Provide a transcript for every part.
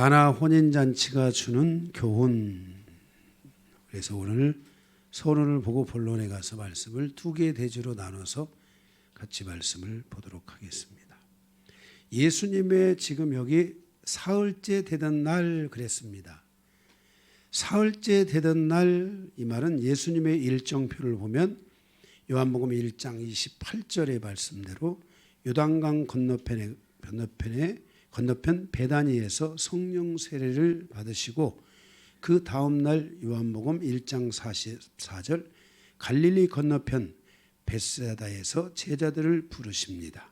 가나 혼인잔치가 주는 교훈. 그래서 오늘 서론을 보고 본론에 가서 말씀을 두 개의 대주로 나눠서 같이 말씀을 보도록 하겠습니다. 예수님의 지금 여기 사흘째 되던 날 그랬습니다. 사흘째 되던 날, 이 말은 예수님의 일정표를 보면 요한복음 1장 28절의 말씀대로 요단강 건너편 베다니에서 성령 세례를 받으시고 그 다음 날 요한복음 1장 44절 갈릴리 건너편 벳사다에서 제자들을 부르십니다.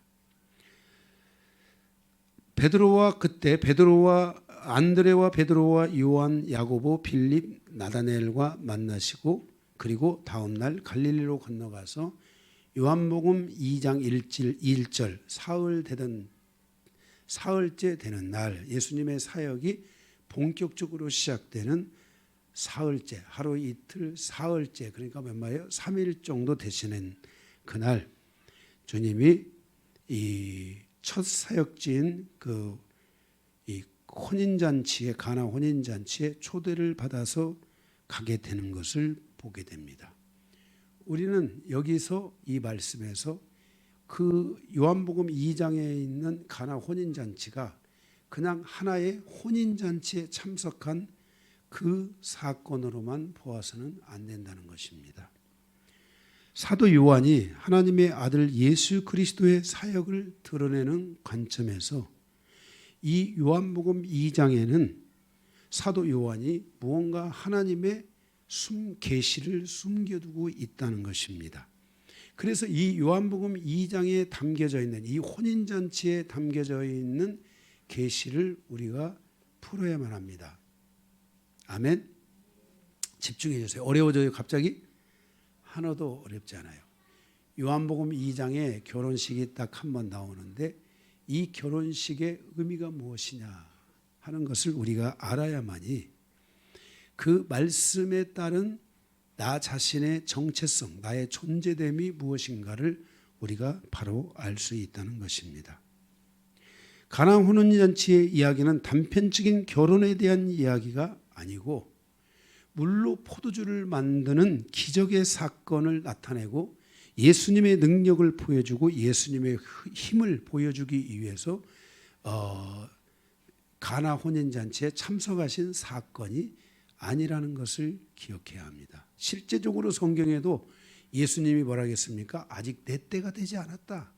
베드로와 안드레와 베드로와 요한, 야고보, 빌립, 나다나엘과 만나시고 그리고 다음 날 갈릴리로 건너가서 요한복음 2장 1절 사흘째 되는 날 예수님의 사역이 본격적으로 시작되는 사흘째, 하루 이틀 사흘째, 그러니까 몇 마디예요? 3일 정도 되시는 그날 주님이 이 첫 사역지인 이 혼인잔치에, 가나 혼인잔치에 초대를 받아서 가게 되는 것을 보게 됩니다. 우리는 여기서 이 말씀에서 그 요한복음 2장에 있는 가나 혼인잔치가 그냥 하나의 혼인잔치에 참석한 그 사건으로만 보아서는 안 된다는 것입니다. 사도 요한이 하나님의 아들 예수 그리스도의 사역을 드러내는 관점에서 이 요한복음 2장에는 사도 요한이 무언가 하나님의 계시를 숨겨두고 있다는 것입니다. 그래서 이 요한복음 2장에 담겨져 있는 이 혼인잔치에 담겨져 있는 계시를 우리가 풀어야만 합니다. 아멘. 집중해 주세요. 어려워져요 갑자기? 하나도 어렵지 않아요. 요한복음 2장에 결혼식이 딱 한 번 나오는데 이 결혼식의 의미가 무엇이냐 하는 것을 우리가 알아야만이 그 말씀에 따른 나 자신의 정체성, 나의 존재됨이 무엇인가를 우리가 바로 알 수 있다는 것입니다. 가나 혼인잔치의 이야기는 단편적인 결혼에 대한 이야기가 아니고 물로 포도주를 만드는 기적의 사건을 나타내고 예수님의 능력을 보여주고 예수님의 힘을 보여주기 위해서 가나 혼인잔치에 참석하신 사건이 아니라는 것을 기억해야 합니다. 실제적으로 성경에도 예수님이 뭐라 했습니까? 아직 내 때가 되지 않았다.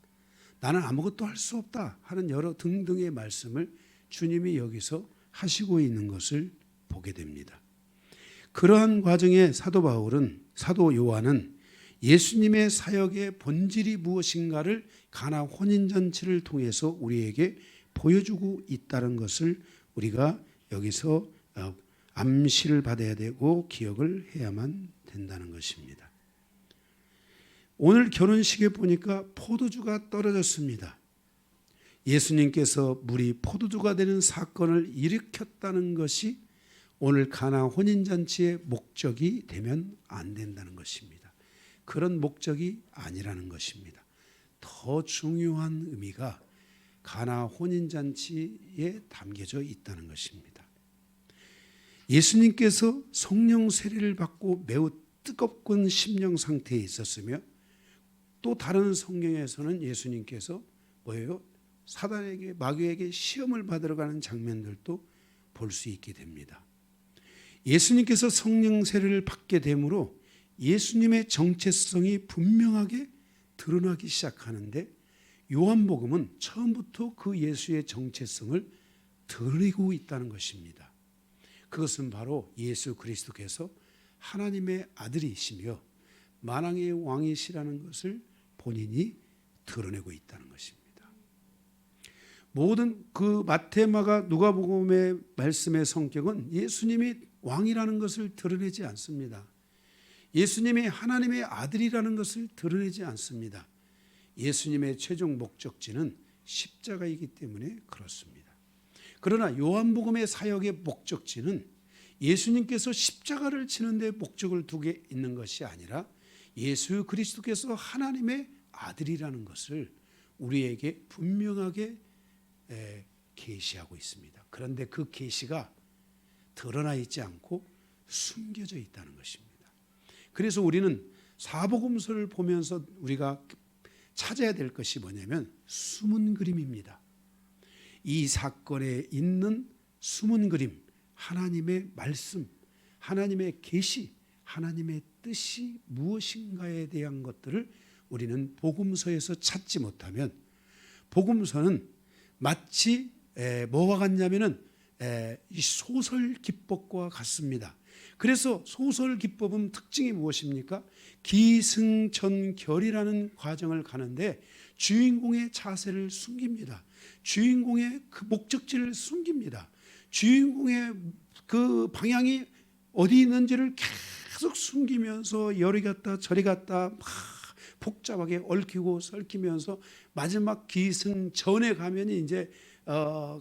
나는 아무것도 할 수 없다 하는 여러 등등의 말씀을 주님이 여기서 하시고 있는 것을 보게 됩니다. 그러한 과정에 사도 요한은 예수님의 사역의 본질이 무엇인가를 가나 혼인잔치를 통해서 우리에게 보여주고 있다는 것을 우리가 여기서 암시를 받아야 되고 기억을 해야만 된다는 것입니다. 오늘 결혼식에 보니까 포도주가 떨어졌습니다. 예수님께서 물이 포도주가 되는 사건을 일으켰다는 것이 오늘 가나 혼인잔치의 목적이 되면 안 된다는 것입니다. 그런 목적이 아니라는 것입니다. 더 중요한 의미가 가나 혼인잔치에 담겨져 있다는 것입니다. 예수님께서 성령 세례를 받고 매우 뜨겁군 심령 상태에 있었으며 또 다른 성경에서는 예수님께서 뭐예요? 사단에게, 마귀에게 시험을 받으러 가는 장면들도 볼 수 있게 됩니다. 예수님께서 성령 세례를 받게 되므로 예수님의 정체성이 분명하게 드러나기 시작하는데 요한복음은 처음부터 그 예수의 정체성을 드러내고 있다는 것입니다. 그것은 바로 예수 그리스도께서 하나님의 아들이시며 만왕의 왕이시라는 것을 본인이 드러내고 있다는 것입니다. 모든 그 마태, 마가, 누가복음의 말씀의 성격은 예수님이 왕이라는 것을 드러내지 않습니다. 예수님이 하나님의 아들이라는 것을 드러내지 않습니다. 예수님의 최종 목적지는 십자가이기 때문에 그렇습니다. 그러나 요한복음의 사역의 목적지는 예수님께서 십자가를 치는데 목적을 두게 있는 것이 아니라 예수 그리스도께서 하나님의 아들이라는 것을 우리에게 분명하게 계시하고 있습니다. 그런데 그 계시가 드러나 있지 않고 숨겨져 있다는 것입니다. 그래서 우리는 사복음서를 보면서 우리가 찾아야 될 것이 뭐냐면 숨은 그림입니다. 이 사건에 있는 숨은 그림, 하나님의 말씀, 하나님의 계시, 하나님의 뜻이 무엇인가에 대한 것들을 우리는 복음서에서 찾지 못하면 복음서는 마치 뭐와 같냐면은 이 소설 기법과 같습니다. 그래서 소설 기법은 특징이 무엇입니까? 기승전결이라는 과정을 가는데 주인공의 자세를 숨깁니다. 주인공의 그 목적지를 숨깁니다. 주인공의 그 방향이 어디 있는지를 계속 숨기면서 여리 갔다 저리 갔다 막 복잡하게 얽히고 설키면서 마지막 기승전에 가면 이제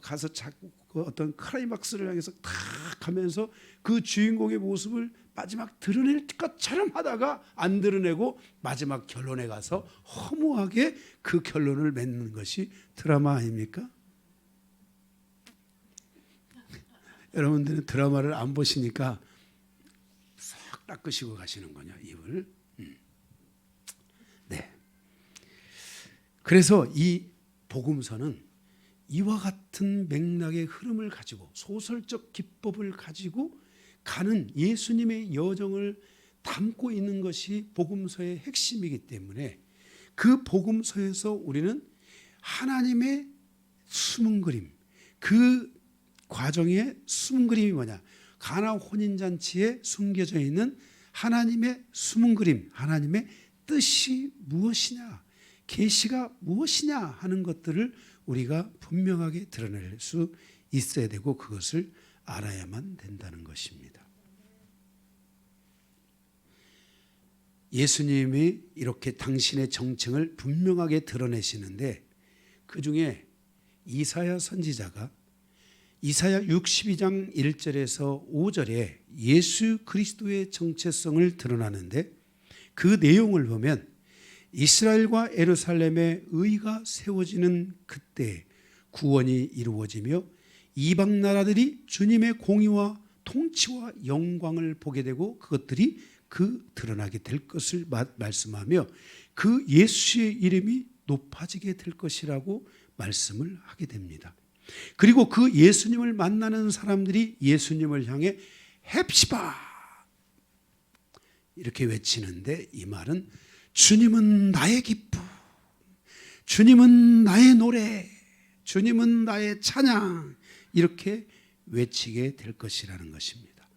가서 자꾸 그 어떤 클라이막스를 향해서 탁 가면서 그 주인공의 모습을 마지막 드러낼 것처럼 하다가 안 드러내고 마지막 결론에 가서 허무하게 그 결론을 맺는 것이 드라마 아닙니까? 여러분들은 드라마를 안 보시니까 싹 닦으시고 가시는군요, 입을. 네. 그래서 이 복음서는 이와 같은 맥락의 흐름을 가지고 소설적 기법을 가지고 가는 예수님의 여정을 담고 있는 것이 복음서의 핵심이기 때문에 그 복음서에서 우리는 하나님의 숨은 그림, 그 과정의 숨은 그림이 뭐냐? 가나 혼인잔치에 숨겨져 있는 하나님의 숨은 그림, 하나님의 뜻이 무엇이냐, 계시가 무엇이냐 하는 것들을 우리가 분명하게 드러낼 수 있어야 되고 그것을 알아야만 된다는 것입니다. 예수님이 이렇게 당신의 정체를 분명하게 드러내시는데 그 중에 이사야 선지자가 이사야 62장 1절에서 5절에 예수 그리스도의 정체성을 드러나는데 그 내용을 보면 이스라엘과 예루살렘의 의가 세워지는 그때 구원이 이루어지며 이방 나라들이 주님의 공의와 통치와 영광을 보게 되고 그것들이 드러나게 될 것을 말씀하며 그 예수의 이름이 높아지게 될 것이라고 말씀을 하게 됩니다. 그리고 그 예수님을 만나는 사람들이 예수님을 향해 헵시바 이렇게 외치는데 이 말은 주님은 나의 기쁨, 주님은 나의 노래, 주님은 나의 찬양 이렇게 외치게 될 것이라는 것입니다.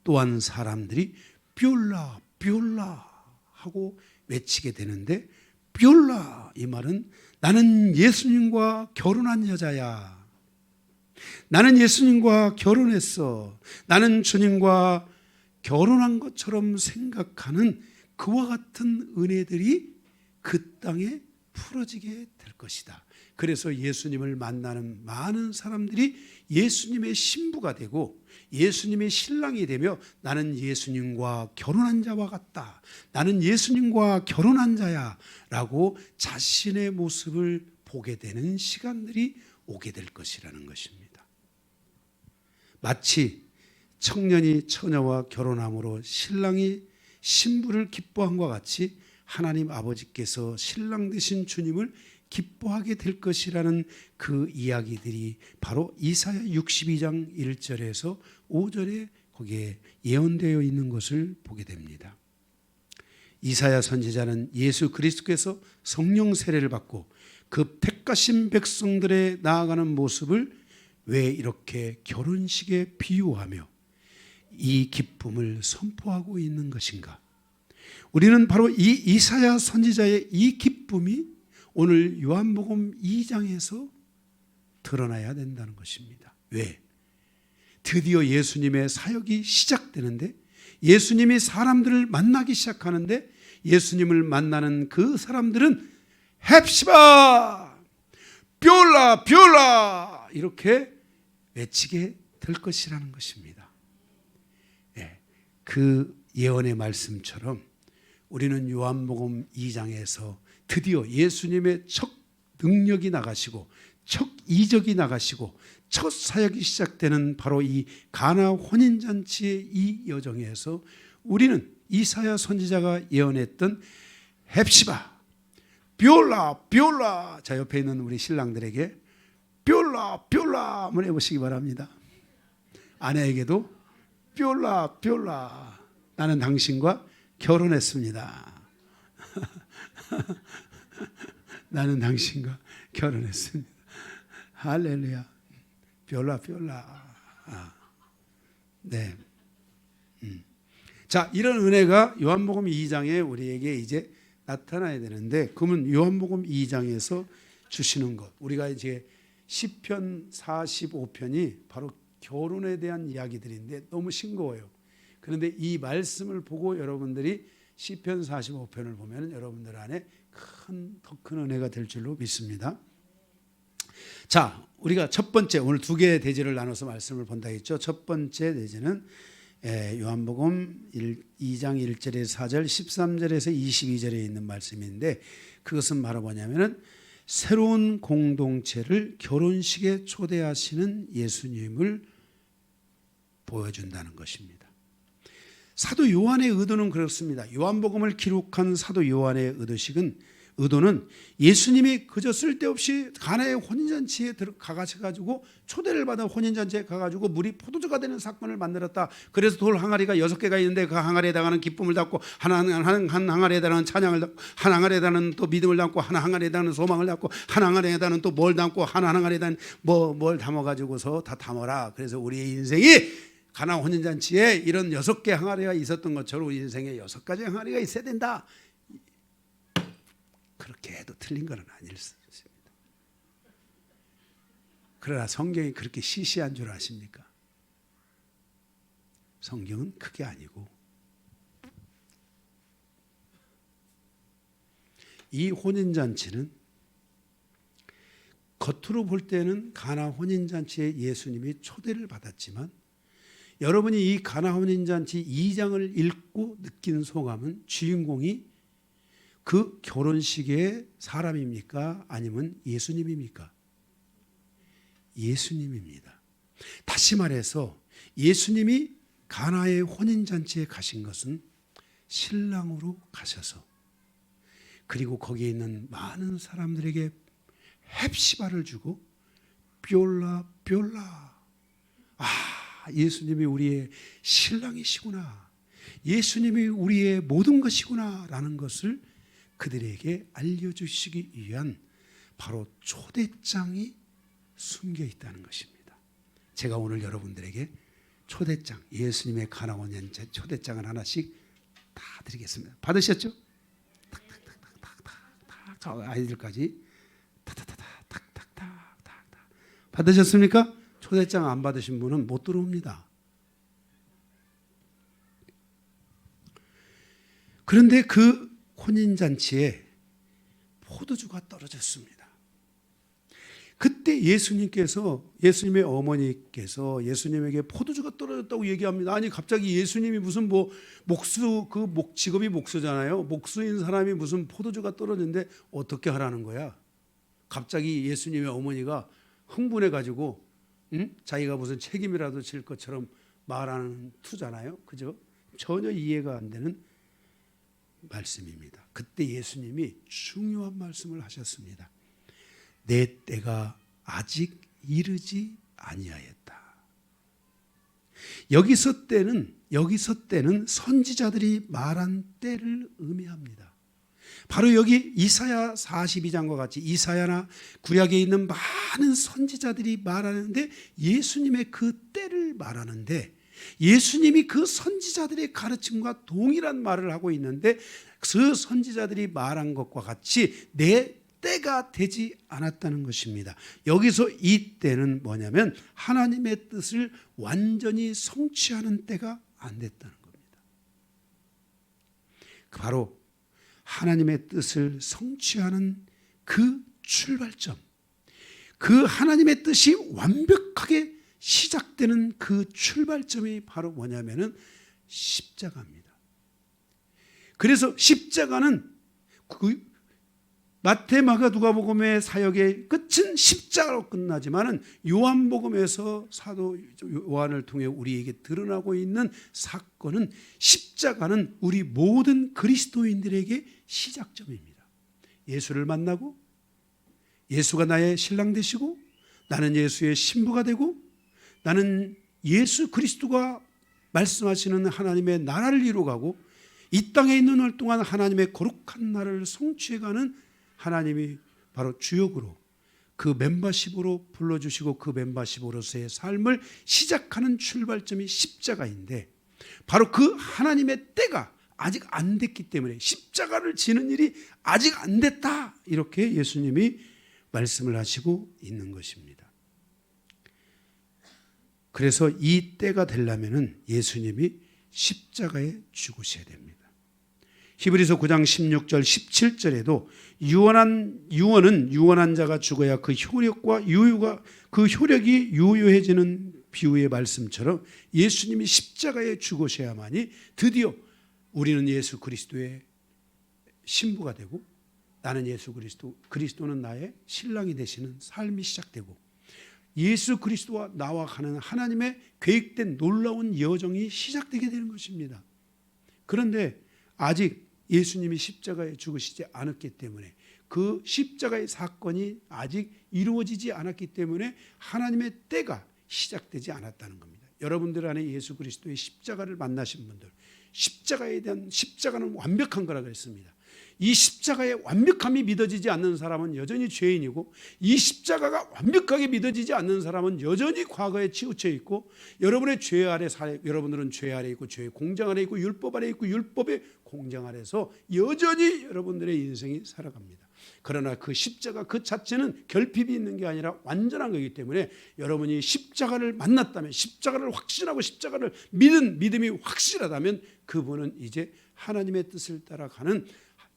또한 사람들이 뷰올라 뷰올라 하고 외치게 되는데 뷰올라 이 말은 나는 예수님과 결혼한 여자야. 나는 예수님과 결혼했어. 나는 주님과 결혼한 것처럼 생각하는 그와 같은 은혜들이 그 땅에 풀어지게 될 것이다. 그래서 예수님을 만나는 많은 사람들이 예수님의 신부가 되고 예수님의 신랑이 되며 나는 예수님과 결혼한 자와 같다. 나는 예수님과 결혼한 자야 라고 자신의 모습을 보게 되는 시간들이 오게 될 것이라는 것입니다. 마치 청년이 처녀와 결혼함으로 신랑이 신부를 기뻐함과 같이 하나님 아버지께서 신랑 되신 주님을 기뻐하게 될 것이라는 그 이야기들이 바로 이사야 62장 1절에서 5절에 거기에 예언되어 있는 것을 보게 됩니다. 이사야 선지자는 예수 그리스도께서 성령 세례를 받고 그 택하신 백성들의 나아가는 모습을 왜 이렇게 결혼식에 비유하며 이 기쁨을 선포하고 있는 것인가? 우리는 바로 이 이사야 선지자의 이 기쁨이 오늘 요한복음 2장에서 드러나야 된다는 것입니다. 왜? 드디어 예수님의 사역이 시작되는데 예수님이 사람들을 만나기 시작하는데 예수님을 만나는 그 사람들은 헵시바 뷰올라 뷰올라 이렇게 외치게 될 것이라는 것입니다. 네, 그 예언의 말씀처럼 우리는 요한복음 2장에서 드디어 예수님의 첫 능력이 나가시고 첫 이적이 나가시고 첫 사역이 시작되는 바로 이 가나 혼인잔치의 이 여정에서 우리는 이사야 선지자가 예언했던 헵시바, 비올라, 비올라. 자, 옆에 있는 우리 신랑들에게 비올라, 비올라 한번 해보시기 바랍니다. 아내에게도 비올라, 비올라. 나는 당신과 결혼했습니다. 나는 당신과 결혼했습니다. 할렐루야. 비올라, 비올라. 네. 자, 이런 은혜가 요한복음 2장에 우리에게 이제 나타나야 되는데, 그러면 요한복음 2장에서 주시는 것, 우리가 이제 시편 45편이 바로 결혼에 대한 이야기들인데 너무 싱거워요. 그런데 이 말씀을 보고 여러분들이 시편 45편을 보면 여러분들 안에 더 큰 은혜가 될 줄로 믿습니다. 자, 우리가 첫 번째, 오늘 두 개의 대지를 나눠서 말씀을 본다 했죠. 첫 번째 대지는 요한복음 2장 1절에서 4절, 13절에서 22절에 있는 말씀인데, 그것은 바로 뭐냐면은 새로운 공동체를 결혼식에 초대하시는 예수님을 보여준다는 것입니다. 사도 요한의 의도는 그렇습니다. 요한복음을 기록한 사도 요한의 의도는 예수님이 그저 쓸데없이 가나의 혼인잔치에 가가지고 초대를 받아 혼인잔치에 가가지고 물이 포도주가 되는 사건을 만들었다. 그래서 돌 항아리가 6개가 있는데 그 항아리에 해당하는 기쁨을 담고 한 항아리에 해당하는 찬양을 담고 한 항아리에 해당하는 또 믿음을 담고 한 항아리에 해당하는 소망을 담고 한 항아리에 해당하는 또 뭘 담고 한 항아리에 해당하는 뭘 담아가지고서 다 담아라. 그래서 우리의 인생이 가나 혼인잔치에 이런 6개 항아리가 있었던 것처럼 우리 인생에 6가지 항아리가 있어야 된다. 그렇게 해도 틀린 건 아닐 수 있습니다. 그러나 성경이 그렇게 시시한 줄 아십니까? 성경은 그게 아니고, 이 혼인잔치는 겉으로 볼 때는 가나 혼인잔치에 예수님이 초대를 받았지만, 여러분이 이 가나 혼인잔치 2장을 읽고 느낀 소감은 주인공이 그 결혼식의 사람입니까? 아니면 예수님입니까? 예수님입니다. 다시 말해서 예수님이 가나의 혼인잔치에 가신 것은 신랑으로 가셔서, 그리고 거기에 있는 많은 사람들에게 헵시바를 주고 뾰라 뾰라, 예수님이 우리의 신랑이시구나, 예수님이 우리의 모든 것이구나 라는 것을 그들에게 알려주시기 위한 바로 초대장이 숨겨 있다는 것입니다. 제가 오늘 여러분들에게 초대장, 예수님의 가나 혼인잔치 초대장을 하나씩 다 드리겠습니다. 받으셨죠? 탁탁탁탁탁탁, 아이들까지 탁탁탁탁탁탁 받으셨습니까? 초대장 안 받으신 분은 못 들어옵니다. 그런데 그 혼인잔치에 포도주가 떨어졌습니다. 그때 예수님의 어머니께서 예수님에게 포도주가 떨어졌다고 얘기합니다. 아니, 갑자기 예수님이 무슨 직업이 목수잖아요. 목수인 사람이 무슨 포도주가 떨어졌는데 어떻게 하라는 거야? 갑자기 예수님의 어머니가 흥분해가지고 자기가 무슨 책임이라도 질 것처럼 말하는 투잖아요. 그죠? 전혀 이해가 안 되는 말씀입니다. 그때 예수님이 중요한 말씀을 하셨습니다. 내 때가 아직 이르지 아니하였다. 여기서 때는 선지자들이 말한 때를 의미합니다. 바로 여기 이사야 42장과 같이 이사야나 구약에 있는 많은 선지자들이 말하는데 예수님의 그 때를 말하는데, 예수님이 그 선지자들의 가르침과 동일한 말을 하고 있는데, 그 선지자들이 말한 것과 같이 내 때가 되지 않았다는 것입니다. 여기서 이 때는 뭐냐면 하나님의 뜻을 완전히 성취하는 때가 안 됐다는 겁니다. 바로 하나님의 뜻을 성취하는 그 출발점, 그 하나님의 뜻이 완벽하게 시작되는 그 출발점이 바로 뭐냐면은 십자가입니다. 그래서 십자가는 마태, 마가, 누가복음의 사역의 끝은 십자가로 끝나지만은 요한복음에서 사도 요한을 통해 우리에게 드러나고 있는 사건은 십자가는 우리 모든 그리스도인들에게 시작점입니다. 예수를 만나고 예수가 나의 신랑 되시고 나는 예수의 신부가 되고 나는 예수 그리스도가 말씀하시는 하나님의 나라를 이루어가고 이 땅에 있는 날 동안 하나님의 거룩한 나라를 성취해가는 하나님이 바로 주역으로 그 멤버십으로 불러주시고 그 멤버십으로서의 삶을 시작하는 출발점이 십자가인데 바로 그 하나님의 때가 아직 안 됐기 때문에 십자가를 지는 일이 아직 안 됐다 이렇게 예수님이 말씀을 하시고 있는 것입니다. 그래서 이 때가 되려면 예수님이 십자가에 죽으셔야 됩니다. 히브리서 9장 16절 17절에도 유언은 유언한 자가 죽어야 그 효력과 유효가 그 효력이 유효해지는 비유의 말씀처럼 예수님이 십자가에 죽으셔야만이 드디어 우리는 예수 그리스도의 신부가 되고 나는 예수 그리스도는 나의 신랑이 되시는 삶이 시작되고 예수 그리스도와 나와 가는 하나님의 계획된 놀라운 여정이 시작되게 되는 것입니다. 그런데 아직 예수님이 십자가에 죽으시지 않았기 때문에 그 십자가의 사건이 아직 이루어지지 않았기 때문에 하나님의 때가 시작되지 않았다는 겁니다. 여러분들 안에 예수 그리스도의 십자가를 만나신 분들, 십자가에 대한 십자가는 완벽한 거라 그랬습니다. 이 십자가의 완벽함이 믿어지지 않는 사람은 여전히 죄인이고 이 십자가가 완벽하게 믿어지지 않는 사람은 여전히 과거에 치우쳐 있고 여러분의 죄 아래 여러분들은 죄 아래 있고 죄의 공장 아래 있고 율법 아래 있고 율법의 공장 아래서 여전히 여러분들의 인생이 살아갑니다. 그러나 그 십자가 그 자체는 결핍이 있는 게 아니라 완전한 거기 때문에 여러분이 십자가를 만났다면 십자가를 확신하고 십자가를 믿은 믿음이 확실하다면 그분은 이제 하나님의 뜻을 따라가는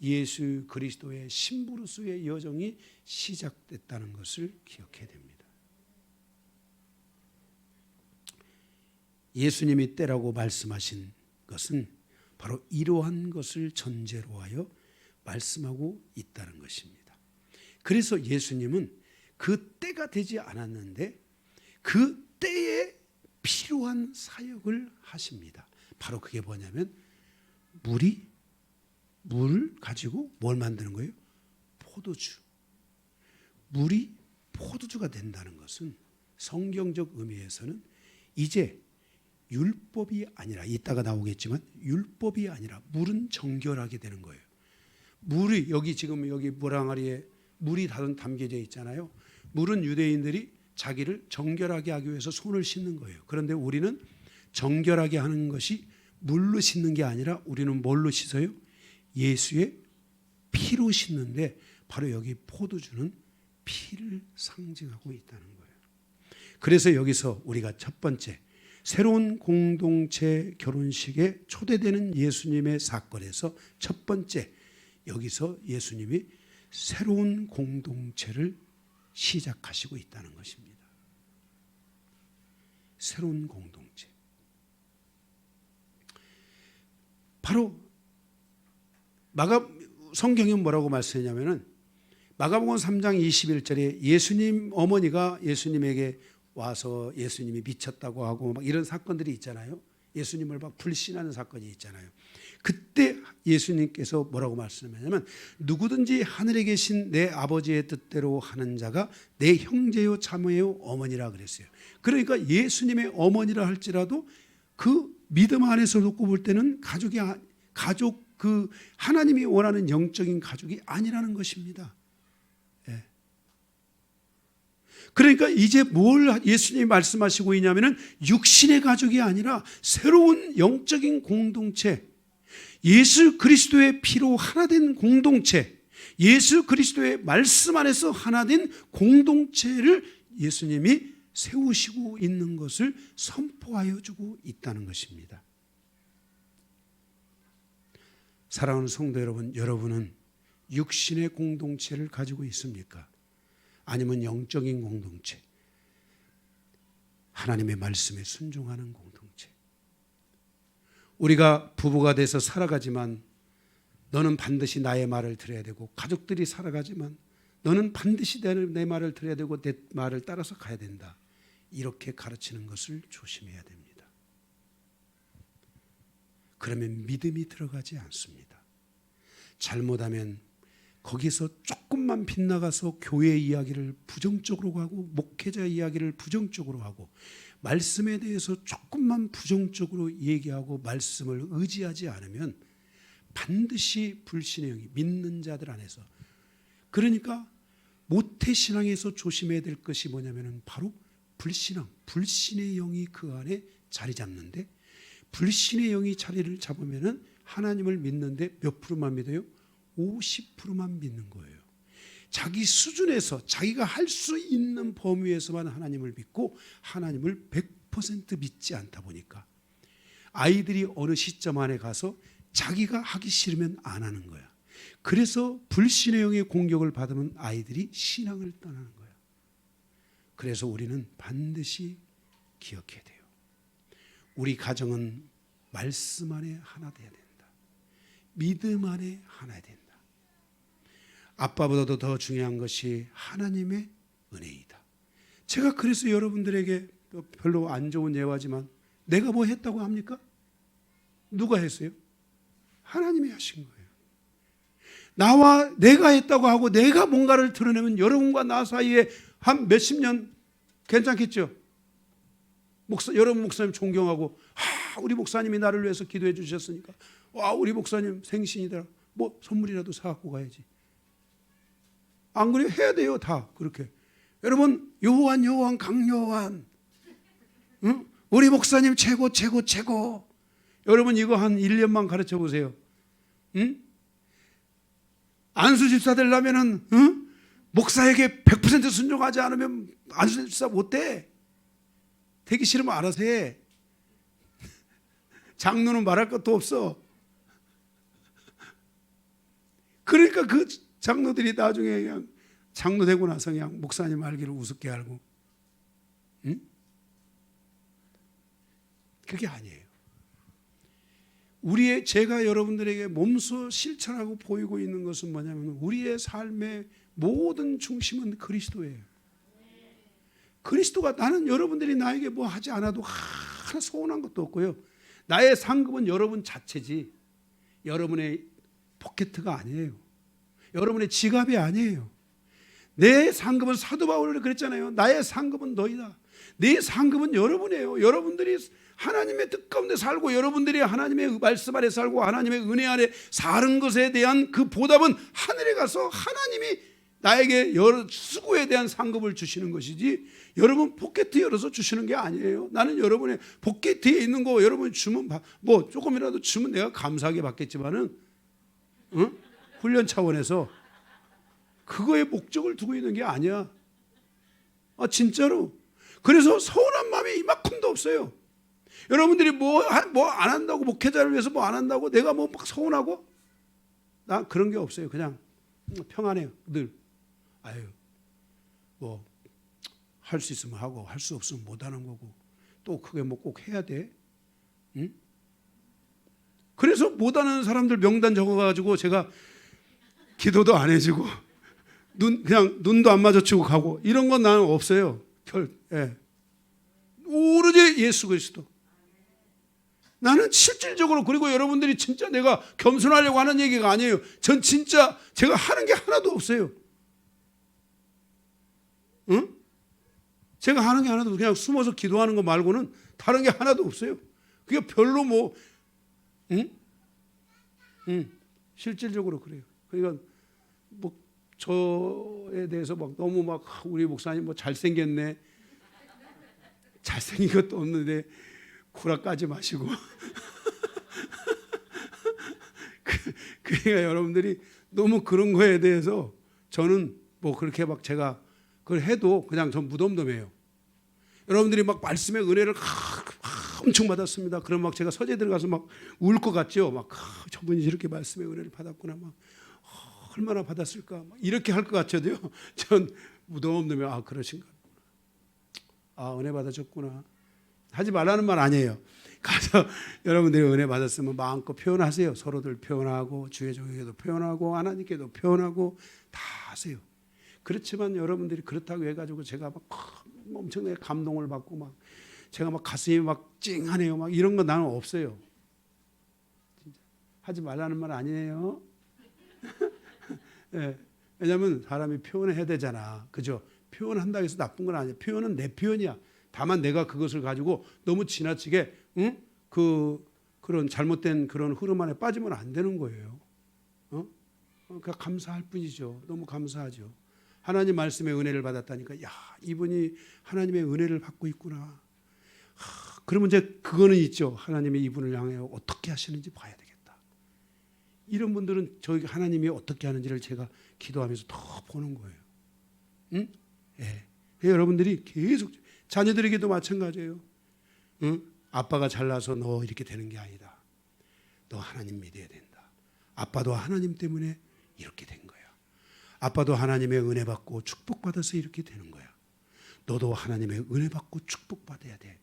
예수 그리스도의 신부로서의 여정이 시작됐다는 것을 기억해야 됩니다. 예수님이 때라고 말씀하신 것은 바로 이러한 것을 전제로 하여 말씀하고 있다는 것입니다. 그래서 예수님은 그 때가 되지 않았는데 그 때에 필요한 사역을 하십니다. 바로 그게 뭐냐면 물을 가지고 뭘 만드는 거예요? 포도주. 물이 포도주가 된다는 것은 성경적 의미에서는 이제 율법이 아니라 이따가 나오겠지만 율법이 아니라 물은 정결하게 되는 거예요. 물이 여기 지금 여기 물항아리에 물이 담겨져 있잖아요. 물은 유대인들이 자기를 정결하게 하기 위해서 손을 씻는 거예요. 그런데 우리는 정결하게 하는 것이 물로 씻는 게 아니라 우리는 뭘로 씻어요? 예수의 피로 씻는데 바로 여기 포도주는 피를 상징하고 있다는 거예요. 그래서 여기서 우리가 첫 번째 새로운 공동체 결혼식에 초대되는 예수님의 사건에서 첫 번째 여기서 예수님이 새로운 공동체를 시작하시고 있다는 것입니다. 새로운 공동체. 바로 성경이 뭐라고 말씀하냐면은 마가복음 3장 21절에 예수님 어머니가 예수님에게 와서 예수님이 미쳤다고 하고 막 이런 사건들이 있잖아요. 예수님을 막 불신하는 사건이 있잖아요. 그때 예수님께서 뭐라고 말씀하냐면 누구든지 하늘에 계신 내 아버지의 뜻대로 하는 자가 내 형제요 자매요 어머니라 그랬어요. 그러니까 예수님의 어머니라 할지라도 그 믿음 안에서 놓고 볼 때는 가족 그 하나님이 원하는 영적인 가족이 아니라는 것입니다. 예. 그러니까 이제 뭘 예수님이 말씀하시고 있냐면은 육신의 가족이 아니라 새로운 영적인 공동체, 예수 그리스도의 피로 하나된 공동체, 예수 그리스도의 말씀 안에서 하나된 공동체를 예수님이 세우시고 있는 것을 선포하여 주고 있다는 것입니다. 사랑하는 성도 여러분, 여러분은 육신의 공동체를 가지고 있습니까? 아니면 영적인 공동체, 하나님의 말씀에 순종하는 공동체. 우리가 부부가 돼서 살아가지만 너는 반드시 나의 말을 들어야 되고, 가족들이 살아가지만 너는 반드시 내 말을 들어야 되고 내 말을 따라서 가야 된다. 이렇게 가르치는 것을 조심해야 됩니다. 그러면 믿음이 들어가지 않습니다. 잘못하면 거기서 조금만 빗나가서 교회 이야기를 부정적으로 하고, 목회자 이야기를 부정적으로 하고, 말씀에 대해서 조금만 부정적으로 얘기하고 말씀을 의지하지 않으면 반드시 불신의 영이 믿는 자들 안에서, 그러니까 모태신앙에서 조심해야 될 것이 뭐냐면 바로 불신앙, 불신의 영이 그 안에 자리 잡는데, 불신의 영이 자리를 잡으면 하나님을 믿는데 몇 프로만 믿어요? 50%만 믿는 거예요. 자기 수준에서 자기가 할 수 있는 범위에서만 하나님을 믿고 하나님을 100% 믿지 않다 보니까 아이들이 어느 시점 안에 가서 자기가 하기 싫으면 안 하는 거야. 그래서 불신의 영의 공격을 받으면 아이들이 신앙을 떠나는 거야. 그래서 우리는 반드시 기억해야 돼요. 우리 가정은 말씀 안에 하나 돼야 된다. 믿음 안에 하나 된다. 아빠보다도 더 중요한 것이 하나님의 은혜이다. 제가 그래서 여러분들에게 별로 안 좋은 예화지만, 내가 뭐 했다고 합니까? 누가 했어요? 하나님이 하신 거예요. 나와 내가 했다고 하고 내가 뭔가를 드러내면 여러분과 나 사이에 한 몇십 년 괜찮겠죠? 여러분 목사님 존경하고, 우리 목사님이 나를 위해서 기도해 주셨으니까, 우리 목사님 생신이다, 뭐 선물이라도 사갖고 가야지. 안 그래요? 해야 돼요. 다 그렇게. 여러분, 요한 강요한, 응? 우리 목사님 최고. 여러분 이거 한 1년만 가르쳐 보세요. 응? 안수 집사 되려면은, 응? 목사에게 100% 순종하지 않으면 안수 집사 못 돼. 되기 싫으면 알아서 해. 장로는 말할 것도 없어. 그러니까 그 장로들이 나중에 그냥 장로 되고 나서 그냥 목사님 알기를 우습게 알고, 응? 그게 아니에요. 제가 여러분들에게 몸소 실천하고 보이고 있는 것은 뭐냐면, 우리의 삶의 모든 중심은 그리스도예요. 그리스도가, 나는 여러분들이 나에게 뭐 하지 않아도 하나 서운한 것도 없고요. 나의 상급은 여러분 자체지, 여러분의 포켓가 아니에요. 여러분의 지갑이 아니에요. 내 상급은, 사도 바울이 그랬잖아요. 나의 상급은 너희다. 내 상급은 여러분이에요. 여러분들이 하나님의 뜻 가운데 살고, 여러분들이 하나님의 말씀 아래 살고 하나님의 은혜 아래 사는 것에 대한 그 보답은 하늘에 가서 하나님이 나에게 수고에 대한 상급을 주시는 것이지, 여러분 포켓 열어서 주시는 게 아니에요. 나는 여러분의 포켓에 있는 거 여러분이 주면 뭐 조금이라도 주면 내가 감사하게 받겠지만은, 응? 훈련 차원에서 그거에 목적을 두고 있는 게 아니야. 진짜로. 그래서 서운한 마음이 이만큼도 없어요. 여러분들이 뭐 안 한다고, 목회자를 위해서 뭐 안 한다고 내가 뭐 막 서운하고, 나 그런 게 없어요. 그냥 평안해요. 늘. 뭐 할 수 있으면 하고 할 수 없으면 못 하는 거고, 또 그게 뭐 꼭 해야 돼? 응? 그래서 못 하는 사람들 명단 적어가지고 제가 기도도 안 해주고 그냥 눈도 안 마주치고 가고, 이런 건 나는 없어요. 오로지 예수 그리스도. 나는 실질적으로, 그리고 여러분들이 진짜 내가 겸손하려고 하는 얘기가 아니에요. 전 진짜 제가 하는 게 하나도 없어요. 응? 제가 하는 게 하나도 없어요. 그냥 숨어서 기도하는 거 말고는 다른 게 하나도 없어요. 그게 별로 뭐, 응? 실질적으로 그래요. 그러니까 뭐 저에 대해서 막 너무 막 우리 목사님 뭐 잘생겼네, 잘생긴 것도 없는데 구라 까지 마시고 그러니까 여러분들이 너무 그런 거에 대해서, 저는 뭐 그렇게 막 제가 그걸 해도 그냥 전 무덤덤해요. 여러분들이 막 말씀의 은혜를 엄청 받았습니다. 그럼 막 제가 서재 들어가서 막 울 것 같죠. 막 저분이 이렇게 말씀의 은혜를 받았구나, 막 얼마나 받았을까, 막 이렇게 할 것 같아도요. 전 무덤덤해. 그러신가. 은혜 받아줬구나. 하지 말라는 말 아니에요. 가서 여러분들이 은혜 받았으면 마음껏 표현하세요. 서로들 표현하고 주의 종에게도 표현하고 하나님께도 표현하고 다 하세요. 그렇지만 여러분들이 그렇다고 해가지고 제가 막 엄청나게 감동을 받고 막 제가 막 가슴이 막 찡하네요. 막 이런 거 나는 없어요. 진짜. 하지 말라는 말 아니에요. 네. 왜냐하면 사람이 표현해야 되잖아. 그죠? 표현한다고 해서 나쁜 건 아니야. 표현은 내 표현이야. 다만 내가 그것을 가지고 너무 지나치게 그런 잘못된 그런 흐름 안에 빠지면 안 되는 거예요. 그러니까 감사할 뿐이죠. 너무 감사하죠. 하나님 말씀의 은혜를 받았다니까 야 이분이 하나님의 은혜를 받고 있구나. 그러면 이제 그거는 있죠. 하나님이 이분을 향해 어떻게 하시는지 봐야 되겠다. 이런 분들은 저희 하나님이 어떻게 하는지를 제가 기도하면서 더 보는 거예요. 응? 예. 여러분들이 계속 자녀들에게도 마찬가지예요. 응? 아빠가 잘나서 너 이렇게 되는 게 아니다. 너 하나님 믿어야 된다. 아빠도 하나님 때문에 이렇게 된 거야. 아빠도 하나님의 은혜 받고 축복받아서 이렇게 되는 거야. 너도 하나님의 은혜 받고 축복받아야 돼.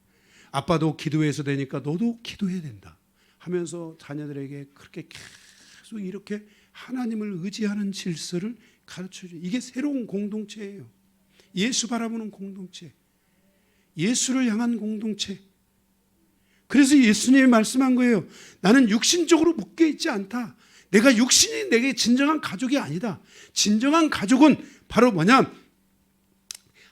아빠도 기도해서 되니까 너도 기도해야 된다 하면서 자녀들에게 그렇게 계속 이렇게 하나님을 의지하는 질서를 가르쳐줘요. 이게 새로운 공동체예요. 예수 바라보는 공동체, 예수를 향한 공동체. 그래서 예수님이 말씀한 거예요. 나는 육신적으로 묶여 있지 않다. 내가 육신이 내게 진정한 가족이 아니다. 진정한 가족은 바로 뭐냐?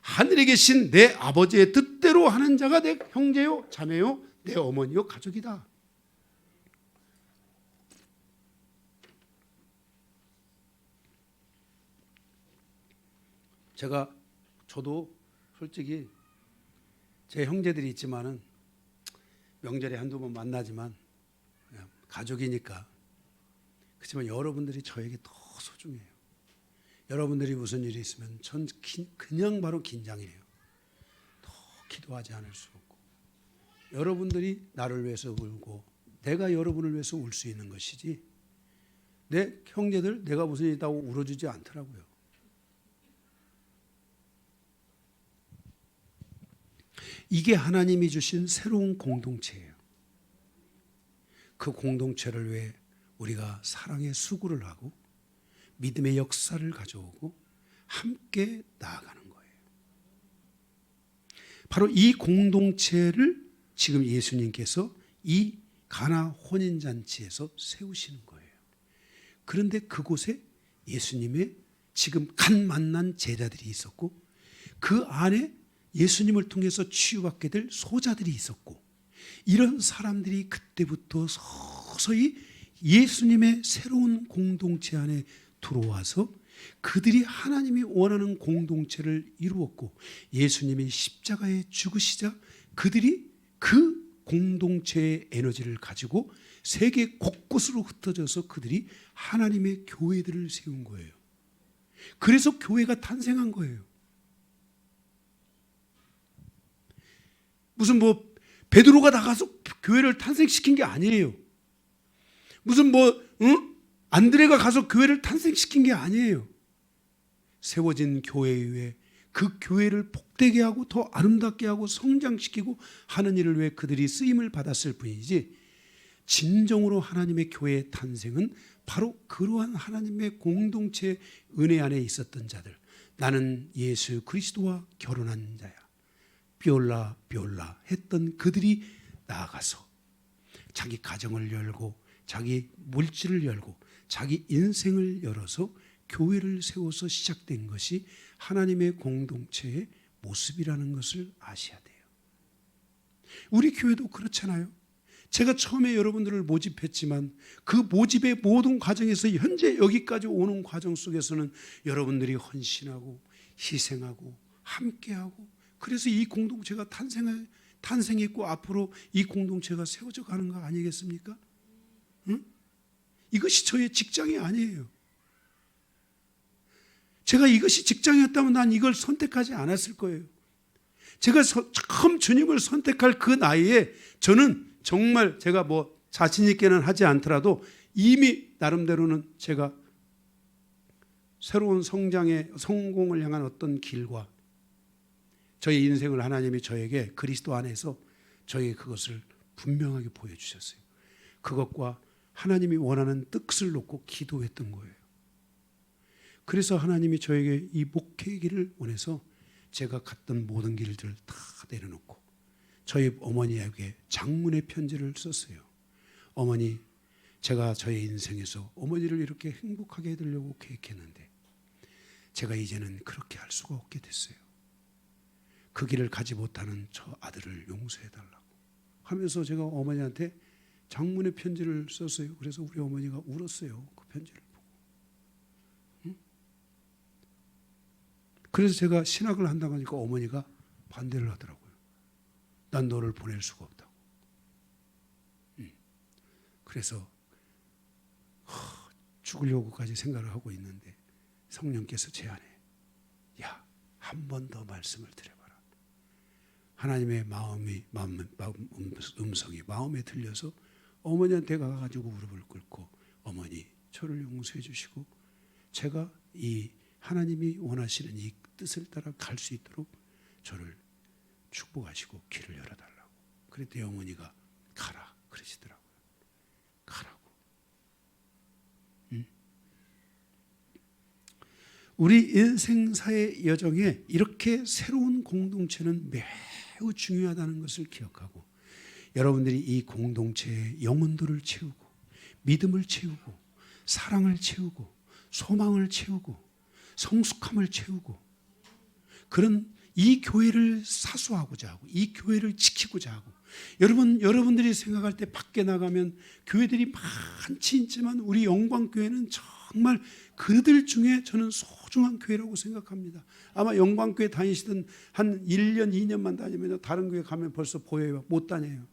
하늘에 계신 내 아버지의 뜻대로 하는 자가 내 형제요, 자매요, 내 어머니요, 가족이다. 저도 솔직히 제 형제들이 있지만은 명절에 한두 번 만나지만 그냥 가족이니까. 그렇지만 여러분들이 저에게 더 소중해요. 여러분들이 무슨 일이 있으면 전 그냥 바로 긴장이 돼요. 더 기도하지 않을 수 없고. 여러분들이 나를 위해서 울고 내가 여러분을 위해서 울 수 있는 것이지 내 형제들 내가 무슨 일 있다고 울어주지 않더라고요. 이게 하나님이 주신 새로운 공동체예요. 그 공동체를 위해 우리가 사랑의 수고를 하고 믿음의 역사를 가져오고 함께 나아가는 거예요. 바로 이 공동체를 지금 예수님께서 이 가나 혼인잔치에서 세우시는 거예요. 그런데 그곳에 예수님의 지금 갓 만난 제자들이 있었고 그 안에 예수님을 통해서 치유받게 될 소자들이 있었고 이런 사람들이 그때부터 서서히 예수님의 새로운 공동체 안에 들어와서 그들이 하나님이 원하는 공동체를 이루었고 예수님이 십자가에 죽으시자 그들이 그 공동체의 에너지를 가지고 세계 곳곳으로 흩어져서 그들이 하나님의 교회들을 세운 거예요. 그래서 교회가 탄생한 거예요. 무슨 베드로가 나가서 교회를 탄생시킨 게 아니에요. 무슨 안드레가 가서 교회를 탄생시킨 게 아니에요. 세워진 교회에 의해 그 교회를 복되게 하고 더 아름답게 하고 성장시키고 하는 일을 위해 그들이 쓰임을 받았을 뿐이지 진정으로 하나님의 교회의 탄생은 바로 그러한 하나님의 공동체 은혜 안에 있었던 자들. 나는 예수 그리스도와 결혼한 자야. 비올라 했던 그들이 나아가서 자기 가정을 열고 자기 물질을 열고 자기 인생을 열어서 교회를 세워서 시작된 것이 하나님의 공동체의 모습이라는 것을 아셔야 돼요. 우리 교회도 그렇잖아요. 제가 처음에 여러분들을 모집했지만 그 모집의 모든 과정에서 현재 여기까지 오는 과정 속에서는 여러분들이 헌신하고 희생하고 함께하고 그래서 이 공동체가 탄생했고 앞으로 이 공동체가 세워져 가는 거 아니겠습니까? 응? 이것이 저의 직장이 아니에요. 제가 이것이 직장이었다면 난 이걸 선택하지 않았을 거예요. 제가 처음 주님을 선택할 그 나이에 저는 정말 제가 자신 있게는 하지 않더라도 이미 나름대로는 제가 새로운 성공을 향한 어떤 길과 저의 인생을 하나님이 저에게 그리스도 안에서 저에게 그것을 분명하게 보여주셨어요. 그것과 하나님이 원하는 뜻을 놓고 기도했던 거예요. 그래서 하나님이 저에게 이 목회의 길을 원해서 제가 갔던 모든 길들을 다 내려놓고 저희 어머니에게 장문의 편지를 썼어요. 어머니, 제가 저의 인생에서 어머니를 이렇게 행복하게 해드리려고 계획했는데 제가 이제는 그렇게 할 수가 없게 됐어요. 그 길을 가지 못하는 저 아들을 용서해달라고 하면서 제가 어머니한테 장문의 편지를 썼어요. 그래서 우리 어머니가 울었어요. 그 편지를 보고. 응? 그래서 제가 신학을 한다고 하니까 어머니가 반대를 하더라고요. 난 너를 보낼 수가 없다고. 그래서 죽으려고까지 생각을 하고 있는데 성령께서 제 안에 야, 한 번 더 말씀을 드려봐라. 하나님의 음성이 마음에 들려서 어머니한테 가가지고 무릎을 꿇고 어머니, 저를 용서해 주시고 제가 이 하나님이 원하시는 이 뜻을 따라 갈 수 있도록 저를 축복하시고 길을 열어달라고. 그랬더니 어머니가 가라 그러시더라고요. 가라고. 우리 인생사의 여정에 이렇게 새로운 공동체는 매우 중요하다는 것을 기억하고 여러분들이 이 공동체의 영혼들을 채우고 믿음을 채우고 사랑을 채우고 소망을 채우고 성숙함을 채우고 그런 이 교회를 사수하고자 하고 이 교회를 지키고자 하고 여러분들이 생각할 때 밖에 나가면 교회들이 많지 있지만 우리 영광교회는 정말 그들 중에 저는 소중한 교회라고 생각합니다. 아마 영광교회 다니시던 한 1년, 2년만 다니면 다른 교회 가면 벌써 보여요. 못 다녀요.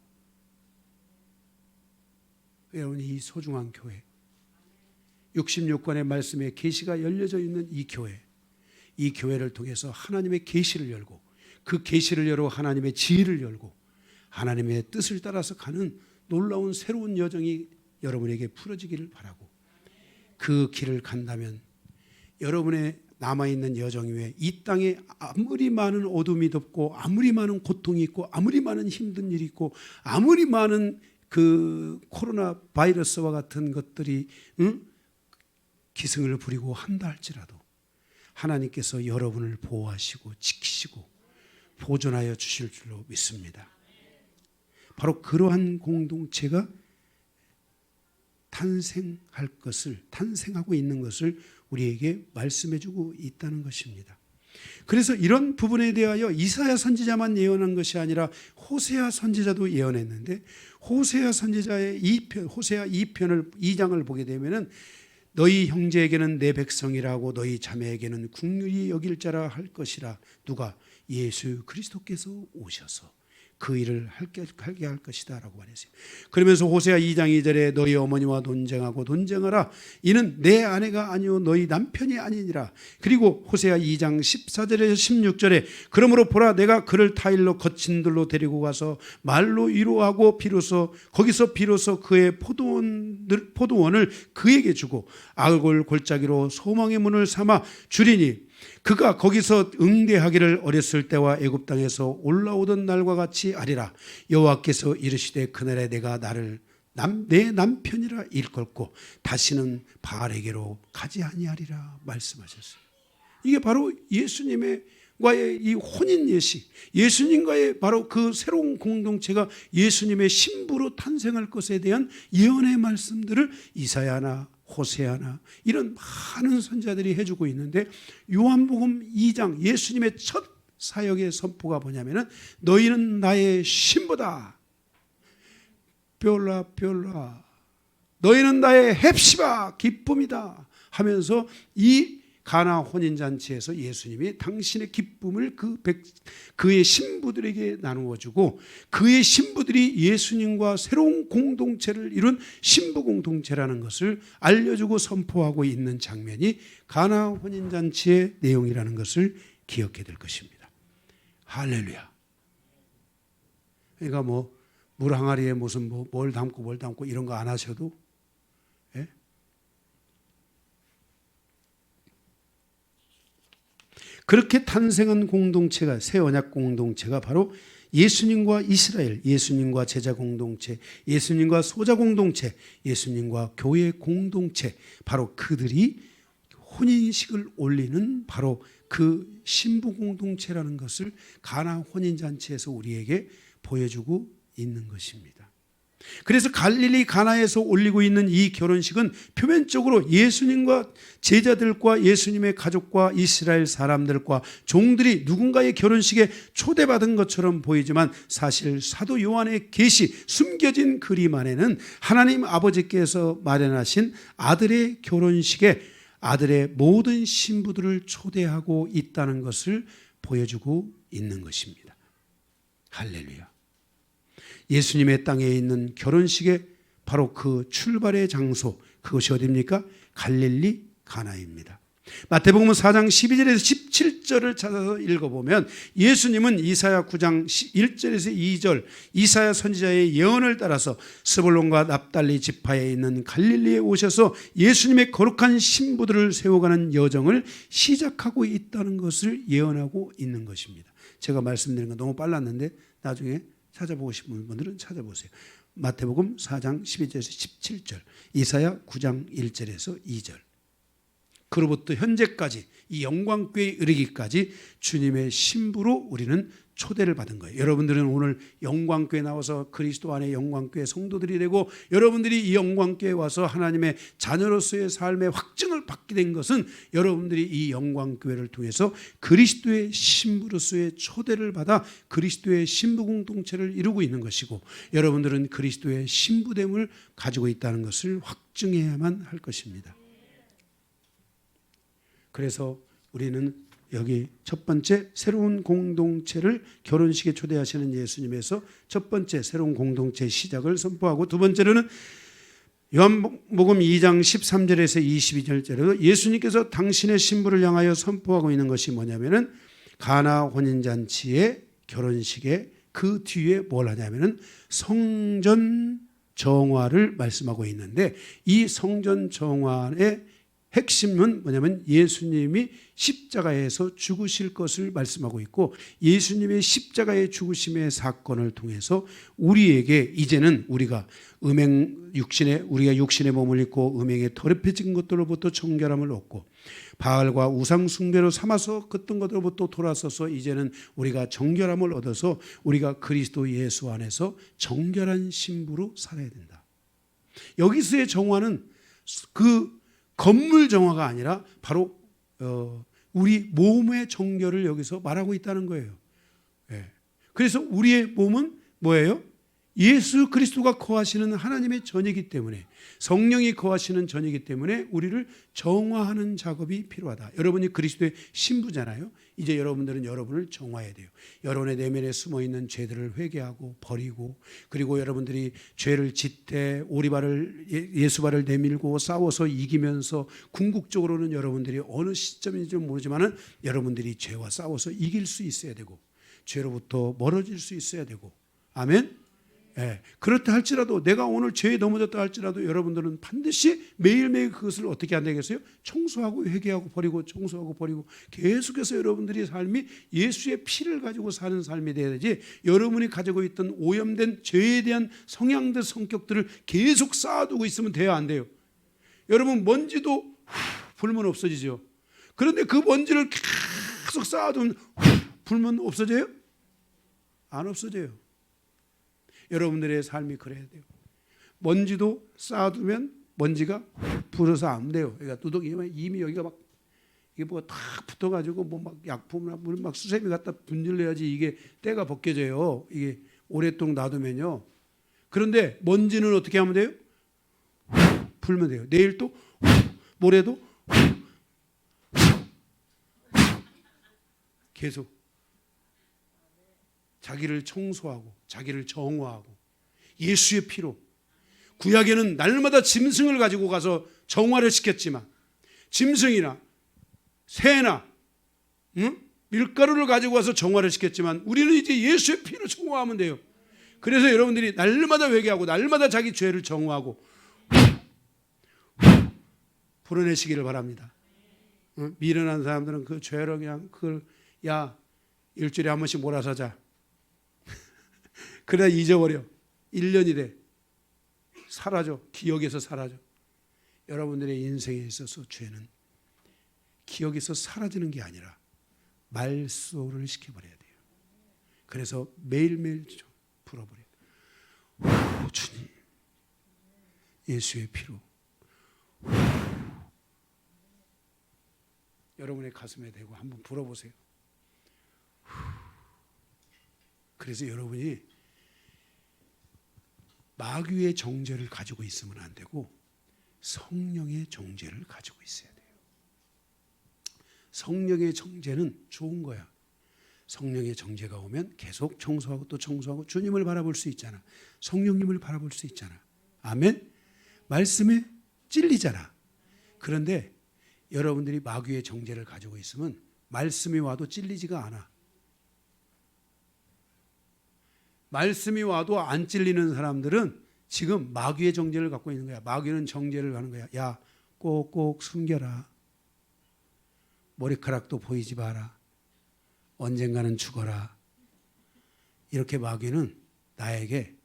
여러분, 이 소중한 교회 66권의 말씀에 계시가 열려져 있는 이 교회, 이 교회를 통해서 하나님의 계시를 열고 그 계시를 열고 하나님의 지혜를 열고 하나님의 뜻을 따라서 가는 놀라운 새로운 여정이 여러분에게 풀어지기를 바라고 그 길을 간다면 여러분의 남아있는 여정 위에 이 땅에 아무리 많은 어둠이 덮고 아무리 많은 고통이 있고 아무리 많은 힘든 일이 있고 아무리 많은 그 코로나 바이러스와 같은 것들이 기승을 부리고 한다 할지라도 하나님께서 여러분을 보호하시고 지키시고 보존하여 주실 줄로 믿습니다. 바로 그러한 공동체가 탄생하고 있는 것을 우리에게 말씀해주고 있다는 것입니다. 그래서 이런 부분에 대하여 이사야 선지자만 예언한 것이 아니라 호세아 선지자도 예언했는데 호세아 선지자의 호세아 2장을 보게 되면은 너희 형제에게는 내 백성이라고 너희 자매에게는 긍휼히 여길 자라 할 것이라. 누가? 예수 그리스도께서 오셔서 그 일을 하게 할 것이다 라고 말했어요. 그러면서 호세아 2장 2절에 너희 어머니와 논쟁하라. 이는 내 아내가 아니요 너희 남편이 아니니라. 그리고 호세아 2장 14절에서 16절에 그러므로 보라 내가 그를 타일로 거친 들로 데리고 가서 말로 위로하고 거기서 비로소 그의 포도원을 그에게 주고 악을 골짜기로 소망의 문을 삼아 주리니 그가 거기서 응대하기를 어렸을 때와 애굽 땅에서 올라오던 날과 같이 하리라. 여호와께서 이르시되 그날에 내가 나를 내 남편이라 일컫고 다시는 바알에게로 가지 아니하리라 말씀하셨어요. 이게 바로 예수님과의 이 혼인 예식, 예수님과의 바로 그 새로운 공동체가 예수님의 신부로 탄생할 것에 대한 예언의 말씀들을 이사야나 호세아나 이런 많은 선지자들이 해주고 있는데 요한복음 2장 예수님의 첫 사역의 선포가 뭐냐면은 너희는 나의 신부다. 뼈라 너희는 나의 헵시바 기쁨이다 하면서 이 가나 혼인잔치에서 예수님이 당신의 기쁨을 그의 신부들에게 나누어주고 그의 신부들이 예수님과 새로운 공동체를 이룬 신부 공동체라는 것을 알려주고 선포하고 있는 장면이 가나 혼인잔치의 내용이라는 것을 기억해야 될 것입니다. 할렐루야. 그러니까 물 항아리에 무슨 뭘 담고 이런 거 안 하셔도 예? 그렇게 탄생한 공동체가 새 언약 공동체가 바로 예수님과 이스라엘, 예수님과 제자 공동체, 예수님과 소자 공동체, 예수님과 교회 공동체, 바로 그들이 혼인식을 올리는 바로 그 신부 공동체라는 것을 가나 혼인잔치에서 우리에게 보여주고 있는 것입니다. 그래서 갈릴리 가나에서 올리고 있는 이 결혼식은 표면적으로 예수님과 제자들과 예수님의 가족과 이스라엘 사람들과 종들이 누군가의 결혼식에 초대받은 것처럼 보이지만 사실 사도 요한의 계시, 숨겨진 그림 안에는 하나님 아버지께서 마련하신 아들의 결혼식에 아들의 모든 신부들을 초대하고 있다는 것을 보여주고 있는 것입니다. 할렐루야. 예수님의 땅에 있는 결혼식의 바로 그 출발의 장소, 그것이 어디입니까? 갈릴리 가나입니다. 마태복음 4장 12절에서 17절을 찾아서 읽어보면 예수님은 이사야 9장 1절에서 2절 이사야 선지자의 예언을 따라서 스불론과 납달리 지파에 있는 갈릴리에 오셔서 예수님의 거룩한 신부들을 세워가는 여정을 시작하고 있다는 것을 예언하고 있는 것입니다. 제가 말씀드린 건 너무 빨랐는데 나중에 찾아보고 싶은 분들은 찾아보세요. 마태복음 4장 12절에서 17절, 이사야 9장 1절에서 2절. 그로부터 현재까지 이 영광교회에 이르기까지 주님의 신부로 우리는 초대를 받은 거예요. 여러분들은 오늘 영광교회에 나와서 그리스도 안에 영광교회 성도들이 되고 여러분들이 이 영광교회에 와서 하나님의 자녀로서의 삶의 확증을 받게 된 것은 여러분들이 이 영광교회를 통해서 그리스도의 신부로서의 초대를 받아 그리스도의 신부 공동체를 이루고 있는 것이고 여러분들은 그리스도의 신부됨을 가지고 있다는 것을 확증해야만 할 것입니다. 그래서 우리는 여기 첫 번째 새로운 공동체를 결혼식에 초대하시는 예수님에서 첫 번째 새로운 공동체의 시작을 선포하고 두 번째로는 요한복음 2장 13절에서 22절째로 예수님께서 당신의 신부를 향하여 선포하고 있는 것이 뭐냐면은 가나 혼인잔치의 결혼식에 그 뒤에 뭘 하냐면은 성전 정화를 말씀하고 있는데 이 성전 정화의 핵심은 뭐냐면 예수님이 십자가에서 죽으실 것을 말씀하고 있고 예수님의 십자가의 죽으심의 사건을 통해서 우리에게 이제는 우리가 우리가 육신의 몸을 입고 음행에 더럽혀진 것들로부터 정결함을 얻고 바알과 우상 숭배로 삼아서 걷던 것들로부터 돌아서서 이제는 우리가 정결함을 얻어서 우리가 그리스도 예수 안에서 정결한 신부로 살아야 된다. 여기서의 정화는 그 건물 정화가 아니라 바로 우리 몸의 정결을 여기서 말하고 있다는 거예요. 그래서 우리의 몸은 뭐예요? 예수 그리스도가 거하시는 하나님의 전이기 때문에 성령이 거하시는 전이기 때문에 우리를 정화하는 작업이 필요하다. 여러분이 그리스도의 신부잖아요. 이제 여러분들은 여러분을 정화해야 돼요. 여러분의 내면에 숨어있는 죄들을 회개하고 버리고 그리고 여러분들이 죄를 짓되 예수발을 내밀고 싸워서 이기면서 궁극적으로는 여러분들이 어느 시점인지 모르지만 여러분들이 죄와 싸워서 이길 수 있어야 되고 죄로부터 멀어질 수 있어야 되고 아멘. 그렇다 할지라도 내가 오늘 죄에 넘어졌다 할지라도 여러분들은 반드시 매일매일 그것을 어떻게 안 되겠어요? 청소하고 회개하고 버리고 청소하고 버리고 계속해서 여러분들의 삶이 예수의 피를 가지고 사는 삶이 돼야 되지 여러분이 가지고 있던 오염된 죄에 대한 성향들 성격들을 계속 쌓아두고 있으면 돼야 안 돼요. 여러분 먼지도 불면 없어지죠. 그런데 그 먼지를 계속 쌓아두면 불면 없어져요? 안 없어져요. 여러분들의 삶이 그래야 돼요. 먼지도 쌓아두면 먼지가 불어서 안 돼요. 그러니까 두둑이면 이미 여기가 막 이게 뭐가 탁 붙어가지고 뭐 막 약품이나 물 막 수세미 갖다 분질러야지 이게 때가 벗겨져요. 이게 오랫동안 놔두면요. 그런데 먼지는 어떻게 하면 돼요? 풀면 돼요. 내일 또 모레도 계속 자기를 청소하고 자기를 정화하고 예수의 피로 구약에는 날마다 짐승을 가지고 가서 정화를 시켰지만 짐승이나 새나 밀가루를 가지고 와서 정화를 시켰지만 우리는 이제 예수의 피로 정화하면 돼요. 그래서 여러분들이 날마다 회개하고 날마다 자기 죄를 정화하고 풀어내시기를 바랍니다. 미련한 사람들은 그 죄를 그냥 그걸 일주일에 한 번씩 몰아서 자. 그러다 잊어버려. 1년이 돼. 사라져. 기억에서 사라져. 여러분들의 인생에 있어서 죄는 기억에서 사라지는 게 아니라 말소를 시켜버려야 돼요. 그래서 매일매일 풀어버려요. 주님, 예수의 피로 여러분의 가슴에 대고 한번 불어보세요. 그래서 여러분이 마귀의 정죄를 가지고 있으면 안 되고 성령의 정죄를 가지고 있어야 돼요. 성령의 정죄는 좋은 거야. 성령의 정죄가 오면 계속 청소하고 또 청소하고 주님을 바라볼 수 있잖아. 성령님을 바라볼 수 있잖아. 아멘. 말씀에 찔리잖아. 그런데 여러분들이 마귀의 정죄를 가지고 있으면 말씀이 와도 찔리지가 않아. 말씀이 와도 안 찔리는 사람들은 지금 마귀의 정죄를 갖고 있는 거야. 마귀는 정죄를 하는 거야. 야, 꼭꼭 숨겨라. 머리카락도 보이지 마라. 언젠가는 죽어라. 이렇게 마귀는 나에게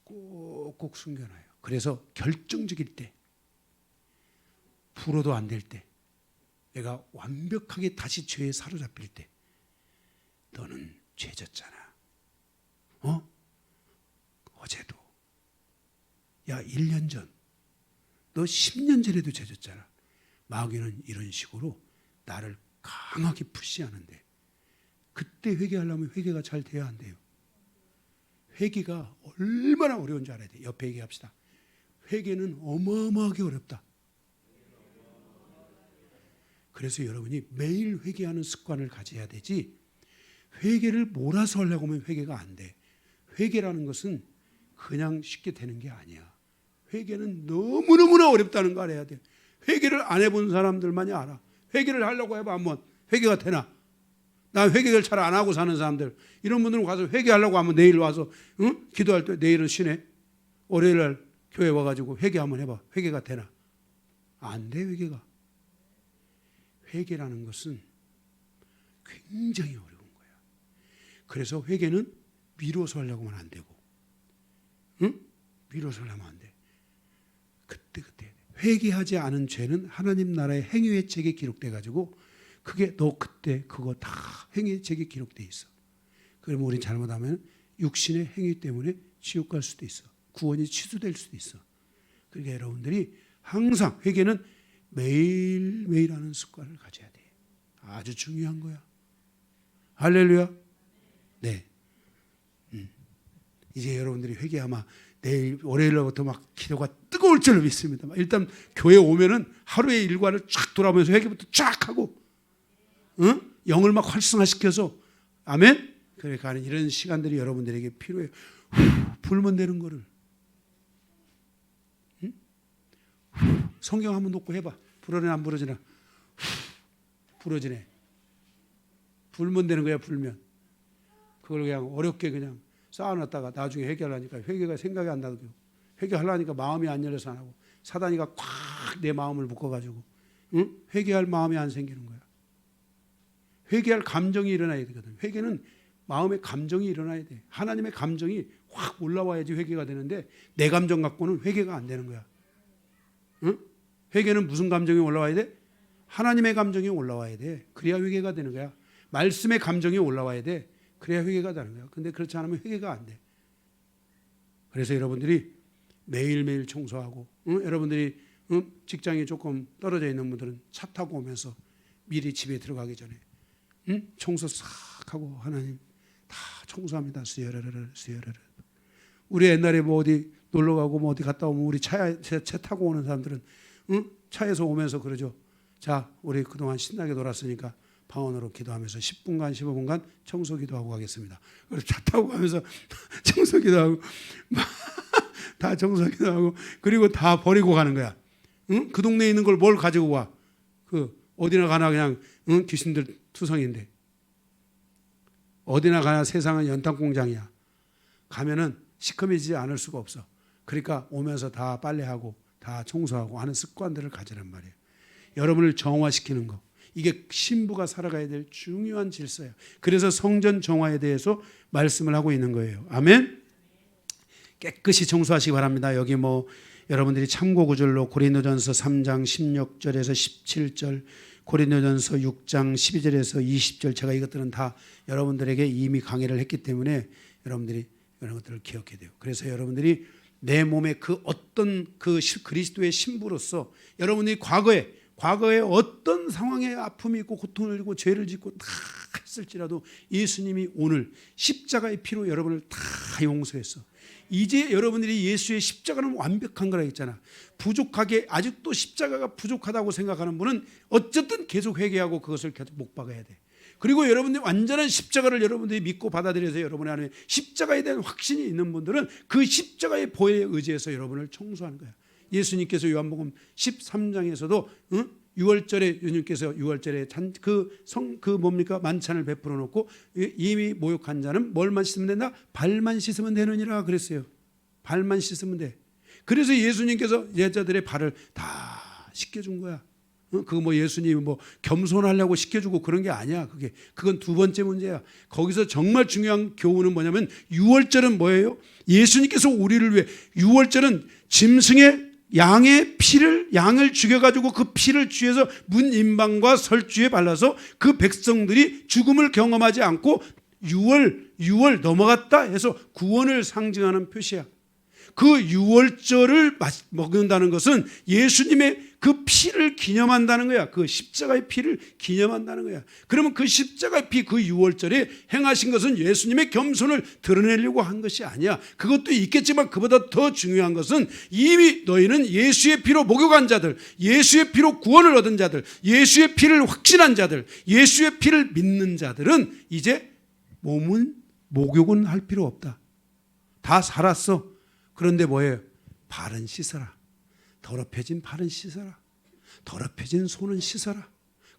꼭꼭 숨겨놔요. 그래서 결정적일 때, 불어도 안 될 때, 내가 완벽하게 다시 죄에 사로잡힐 때, 너는 죄졌잖아. 어제도. 야, 1년 전. 너 10년 전에도 죄졌잖아. 마귀는 이런 식으로 나를 강하게 푸시하는데 그때 회개하려면 회개가 잘 돼야 안 돼요. 회개가 얼마나 어려운 줄 알아야 돼. 옆에 얘기합시다. 회개는 어마어마하게 어렵다. 그래서 여러분이 매일 회개하는 습관을 가져야 되지, 회개를 몰아서 하려고 하면 회개가 안 돼. 회개라는 것은 그냥 쉽게 되는 게 아니야. 회개는 너무너무나 어렵다는 걸 알아야 돼. 회개를 안 해본 사람들만이 알아. 회개를 하려고 해봐 한번. 회개가 되나? 난 회개를 잘 안 하고 사는 사람들, 이런 분들은 가서 회개하려고 하면 내일 와서 기도할 때 내일은 쉬네. 월요일 날 교회 와가지고 회개 한번 해봐. 회개가 되나? 안 돼. 회개가. 회개라는 것은 굉장히 어려운 거야. 그래서 회개는 미뤄서 하려고 하면 안 되고, 미뤄서 하려면 안 돼. 그때 회개하지 않은 죄는 하나님 나라의 행위의 책에 기록돼 가지고, 그게 너 그때 그거 다 행위의 책에 기록돼 있어. 그러면 우린 잘못하면 육신의 행위 때문에 지옥 갈 수도 있어. 구원이 취소될 수도 있어. 그러니까 여러분들이 항상 회개는 매일매일 하는 습관을 가져야 돼. 아주 중요한 거야. 할렐루야. 네. 이제 여러분들이 회개하면 내일 월요일부터 막 기도가 뜨거울 줄로 믿습니다. 일단 교회 오면은 하루의 일과를 쫙 돌아보면서 회개부터 쫙 하고, 영을 막 활성화시켜서, 아멘. 그러니까 이런 시간들이 여러분들에게 필요해요. 불면 되는 거를. 성경 한번 놓고 해봐. 불어지나 안 불어지나? 불어지네. 불면 되는 거야. 불면. 그걸 그냥 어렵게 그냥 쌓아놨다가 나중에 회개하려니까 회개가 생각이 안 나고, 회개하려니까 마음이 안 열려서 안 하고, 사단이가 꽉 내 마음을 묶어가지고 회개할 마음이 안 생기는 거야. 회개할 감정이 일어나야 되거든. 회개는 마음의 감정이 일어나야 돼. 하나님의 감정이 확 올라와야지 회개가 되는데, 내 감정 갖고는 회개가 안 되는 거야. 회개는 무슨 감정이 올라와야 돼? 하나님의 감정이 올라와야 돼. 그래야 회개가 되는 거야. 말씀의 감정이 올라와야 돼. 그래야 회개가 되는 거야. 근데 그렇지 않으면 회개가 안 돼. 그래서 여러분들이 매일매일 청소하고, 여러분들이 직장이 조금 떨어져 있는 분들은 차 타고 오면서 미리 집에 들어가기 전에 청소 싹 하고, 하나님 다 청소합니다. 수여르르. 우리 옛날에 뭐 어디 놀러 가고 뭐 어디 갔다 오면 우리 차 타고 오는 사람들은 차에서 오면서 그러죠. 자, 우리 그동안 신나게 놀았으니까 방언으로 기도하면서 10분간 15분간 청소 기도하고 가겠습니다. 그래서 차 타고 가면서 청소 기도하고 다 청소 기도하고, 그리고 다 버리고 가는 거야. 그 동네에 있는 걸 뭘 가지고 와? 그 어디나 가나 그냥 귀신들 투성인데, 어디나 가나 세상은 연탄 공장이야. 가면은 시커매지지 않을 수가 없어. 그러니까 오면서 다 빨래하고 다 청소하고 하는 습관들을 가지란 말이에요. 여러분을 정화시키는 거. 이게 신부가 살아가야 될 중요한 질서예요. 그래서 성전 정화에 대해서 말씀을 하고 있는 거예요. 아멘. 깨끗이 청소하시기 바랍니다. 여기 여러분들이 참고 구절로 고린도전서 3장 16절에서 17절, 고린도전서 6장 12절에서 20절, 제가 이것들은 다 여러분들에게 이미 강의를 했기 때문에 여러분들이 이런 것들을 기억해야 돼요. 그래서 여러분들이 내 몸에 그 어떤 그리스도의 신부로서 여러분들이 과거에 어떤 상황에 아픔이 있고 고통을 들고 죄를 짓고 다 했을지라도 예수님이 오늘 십자가의 피로 여러분을 다 용서했어. 이제 여러분들이 예수의 십자가는 완벽한 거라 했잖아. 부족하게 아직도 십자가가 부족하다고 생각하는 분은 어쨌든 계속 회개하고 그것을 계속 못 박아야 돼. 그리고 여러분들이 완전한 십자가를 여러분들이 믿고 받아들여서 여러분의 안에 십자가에 대한 확신이 있는 분들은 그 십자가의 보혈에 의지해서 여러분을 청소하는 거야. 예수님께서 요한복음 13장에서도 6월절에 예수님께서 6월절에 만찬을 베풀어 놓고 이미 모욕한 자는 뭘만 씻으면 된다? 발만 씻으면 되느니라 그랬어요. 발만 씻으면 돼. 그래서 예수님께서 여자들의 발을 다 씻겨준 거야. 예수님이 겸손하려고 씻겨주고 그런 게 아니야. 그건 두 번째 문제야. 거기서 정말 중요한 교훈은 뭐냐면 6월절은 뭐예요? 예수님께서 우리를 위해 6월절은 짐승의 양을 죽여가지고 그 피를 쥐어서 문 임방과 설주에 발라서 그 백성들이 죽음을 경험하지 않고 6월 넘어갔다 해서 구원을 상징하는 표시야. 그 6월절을 먹는다는 것은 예수님의 그 피를 기념한다는 거야. 그 십자가의 피를 기념한다는 거야. 그러면 그 십자가의 피, 그 6월절에 행하신 것은 예수님의 겸손을 드러내려고 한 것이 아니야. 그것도 있겠지만 그보다 더 중요한 것은 이미 너희는 예수의 피로 목욕한 자들, 예수의 피로 구원을 얻은 자들, 예수의 피를 확신한 자들, 예수의 피를 믿는 자들은 이제 목욕은 할 필요 없다. 다 살았어. 그런데 뭐예요? 발은 씻어라. 더럽혀진 발은 씻어라. 더럽혀진 손은 씻어라.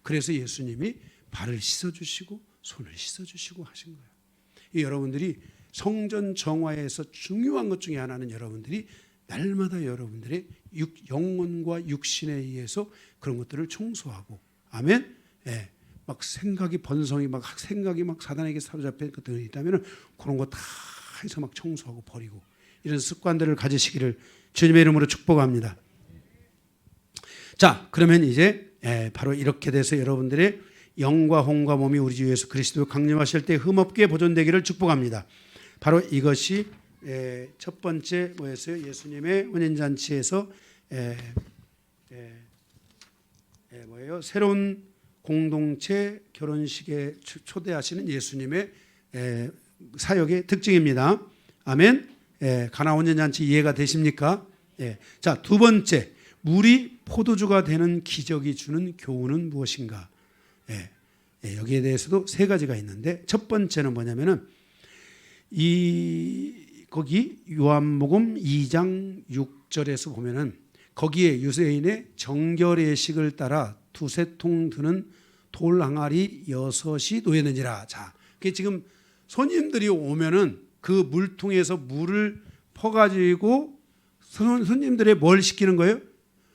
그래서 예수님이 발을 씻어주시고 손을 씻어주시고 하신 거예요. 여러분들이 성전 정화에서 중요한 것 중에 하나는 여러분들이 날마다 여러분들의 영혼과 육신에 의해서 그런 것들을 청소하고, 아멘. 예. 생각이 사단에게 사로잡힌 것들이 있다면 그런 거 다 해서 청소하고 버리고 이런 습관들을 가지시기를 주님의 이름으로 축복합니다. 자, 그러면 이제 바로 이렇게 돼서 여러분들의 영과 혼과 몸이 우리 주 예수 그리스도 강림하실 때 흠없게 보존되기를 축복합니다. 바로 이것이 첫 번째 뭐였어요? 예수님의 혼인잔치에서 뭐예요? 새로운 공동체 결혼식에 초대하시는 예수님의 사역의 특징입니다. 아멘. 가나 혼인잔치 이해가 되십니까? 자, 두 번째, 물이 포도주가 되는 기적이 주는 교훈은 무엇인가? 여기에 대해서도 세 가지가 있는데, 첫 번째는 뭐냐면은 거기 요한복음 2장 6절에서 보면은 거기에 유대인의 정결예식을 따라 두세 통 드는 돌 항아리 6이 놓였느니라. 자, 그게 지금 손님들이 오면은 그 물통에서 물을 퍼가지고 손님들의 뭘 시키는 거예요?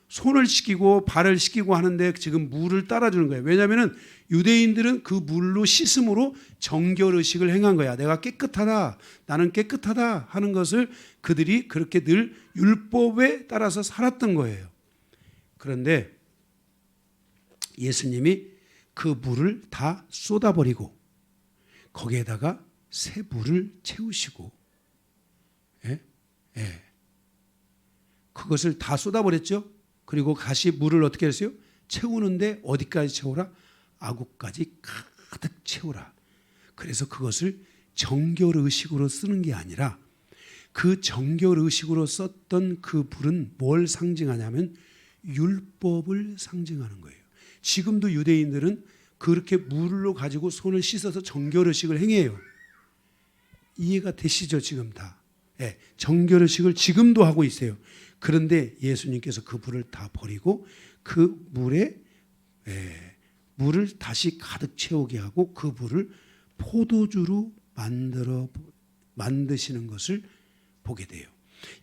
손을 씻기고 발을 씻기고 하는데 지금 물을 따라주는 거예요. 왜냐하면 유대인들은 그 물로 씻음으로 정결의식을 행한 거야. 내가 깨끗하다, 나는 깨끗하다 하는 것을 그들이 그렇게 늘 율법에 따라서 살았던 거예요. 그런데 예수님이 그 물을 다 쏟아버리고 거기에다가 새 물을 채우시고, 그것을 다 쏟아버렸죠. 그리고 다시 물을 어떻게 했어요? 채우는데 어디까지 채우라? 아구까지 가득 채우라. 그래서 그것을 정결의식으로 쓰는 게 아니라 그 정결의식으로 썼던 그 불은 뭘 상징하냐면 율법을 상징하는 거예요. 지금도 유대인들은 그렇게 물로 가지고 손을 씻어서 정결의식을 행해요. 이해가 되시죠? 지금 다. 정결의식을 지금도 하고 있어요. 그런데 예수님께서 그 불을 다 버리고 그 물에 물을 다시 가득 채우게 하고 그 불을 포도주로 만드시는 것을 보게 돼요.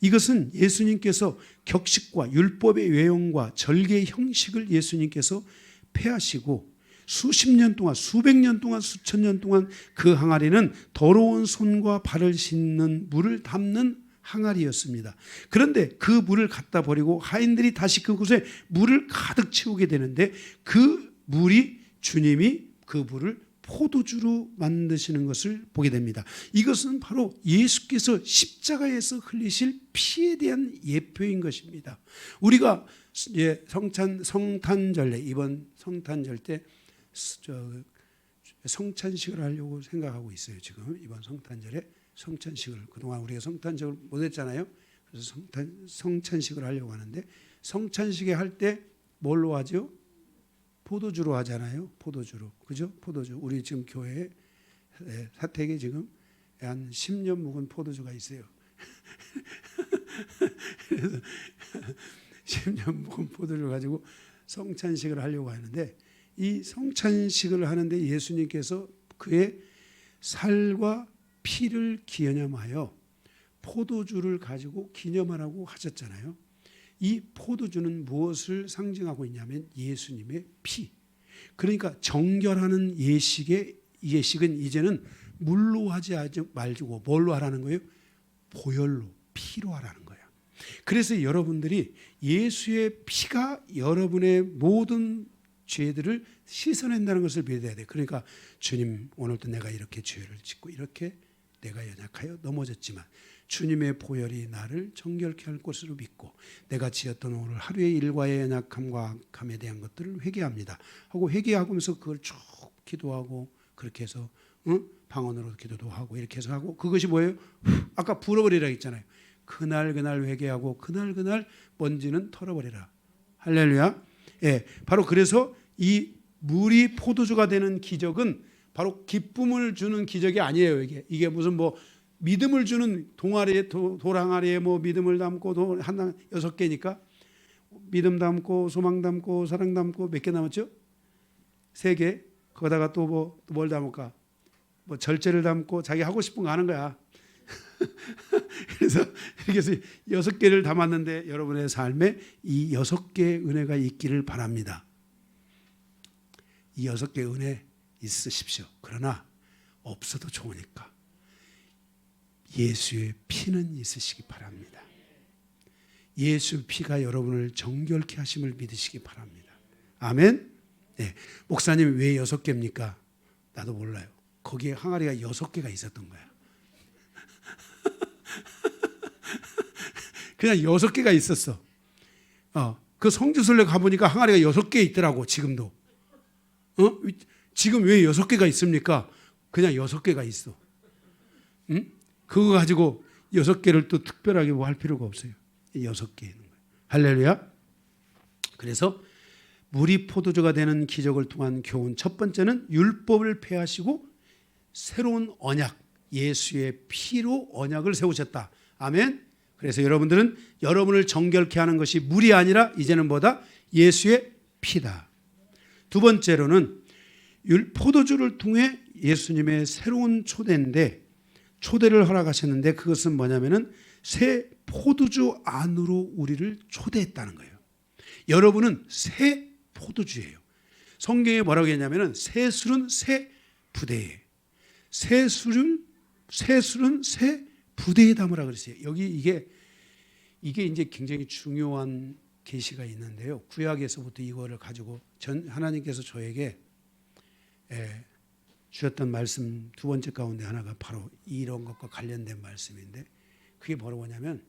이것은 예수님께서 격식과 율법의 외형과 절개의 형식을 예수님께서 폐하시고 수십 년 동안, 수백 년 동안, 수천 년 동안 그 항아리는 더러운 손과 발을 씻는 물을 담는 항아리였습니다. 그런데 그 물을 갖다 버리고 하인들이 다시 그곳에 물을 가득 채우게 되는데 그 물이 주님이 그 물을 포도주로 만드시는 것을 보게 됩니다. 이것은 바로 예수께서 십자가에서 흘리실 피에 대한 예표인 것입니다. 우리가 성탄절에, 이번 성탄절 때 성찬식을 하려고 생각하고 있어요. 지금 이번 성탄절에 성찬식을, 그동안 우리가 성탄식을 못했잖아요. 그래서 성찬식을 하려고 하는데, 성찬식에 할 때 뭘로 하죠? 포도주로 하잖아요. 포도주로. 그죠? 포도주. 우리 지금 교회에 사택에 지금 한 10년 묵은 포도주가 있어요. 그래서 10년 묵은 포도주를 가지고 성찬식을 하려고 하는데, 이 성찬식을 하는데 예수님께서 그의 살과 피를 기념하여 포도주를 가지고 기념하라고 하셨잖아요. 이 포도주는 무엇을 상징하고 있냐면 예수님의 피. 그러니까 정결하는 예식은 이제는 물로 하지 말고 뭘로 하라는 거예요? 보혈로, 피로 하라는 거예요. 그래서 여러분들이 예수의 피가 여러분의 모든 죄들을 씻어낸다는 것을 믿어야 돼요. 그러니까 주님, 오늘도 내가 이렇게 죄를 짓고 이렇게 내가 연약하여 넘어졌지만 주님의 보혈이 나를 정결케 할 것으로 믿고 내가 지었던 오늘 하루의 일과의 연약함과 악함에 대한 것들을 회개합니다 하고 회개하면서 그걸 쭉 기도하고 그렇게 해서 방언으로 기도도 하고 이렇게 해서 하고, 그것이 뭐예요? 아까 불어버리라 했잖아요. 그날 회개하고 그날 먼지는 털어버리라. 할렐루야. 예, 바로 그래서 이 물이 포도주가 되는 기적은 바로 기쁨을 주는 기적이 아니에요. 이게 무슨 뭐 믿음을 주는 돌항아리에 뭐 믿음을 담고 하나 6개니까 믿음 담고 소망 담고 사랑 담고 몇 개 남았죠? 3개. 거기다가 또 뭘 담을까? 뭐 절제를 담고 자기 하고 싶은 거 하는 거야. 그래서 이렇게 해서 6개를 담았는데 여러분의 삶에 이 6개의 은혜가 있기를 바랍니다. 이 6개의 은혜 있으십시오. 그러나 없어도 좋으니까 예수의 피는 있으시기 바랍니다. 예수 피가 여러분을 정결케 하심을 믿으시기 바랍니다. 아멘. 네. 목사님 왜 6개입니까? 나도 몰라요. 거기에 항아리가 6개가 있었던 거야. 그냥 6개가 있었어. 그 성지순례 가보니까 항아리가 6개 있더라고. 지금도. 지금 왜 6개가 있습니까? 그냥 6개가 있어. 그거 가지고 6개를 또 특별하게 뭐 할 필요가 없어요. 6개 있는 거예요. 할렐루야. 그래서 물이 포도주가 되는 기적을 통한 교훈, 첫 번째는 율법을 폐하시고 새로운 언약, 예수의 피로 언약을 세우셨다. 아멘. 그래서 여러분들은 여러분을 정결케 하는 것이 물이 아니라 이제는 뭐다? 예수의 피다. 두 번째로는 포도주를 통해 예수님의 새로운 초대인데, 초대를 허락하셨는데 그것은 뭐냐면은 새 포도주 안으로 우리를 초대했다는 거예요. 여러분은 새 포도주예요. 성경에 뭐라고 했냐면은 새 술은 새 부대에, 새 술은 새 부대에 담으라 그랬어요. 여기 이게 이제 굉장히 중요한 계시가 있는데요. 구약에서부터 이거를 가지고 하나님께서 저에게 주셨던 말씀 두 번째 가운데 하나가 바로 이런 것과 관련된 말씀인데, 그게 뭐냐면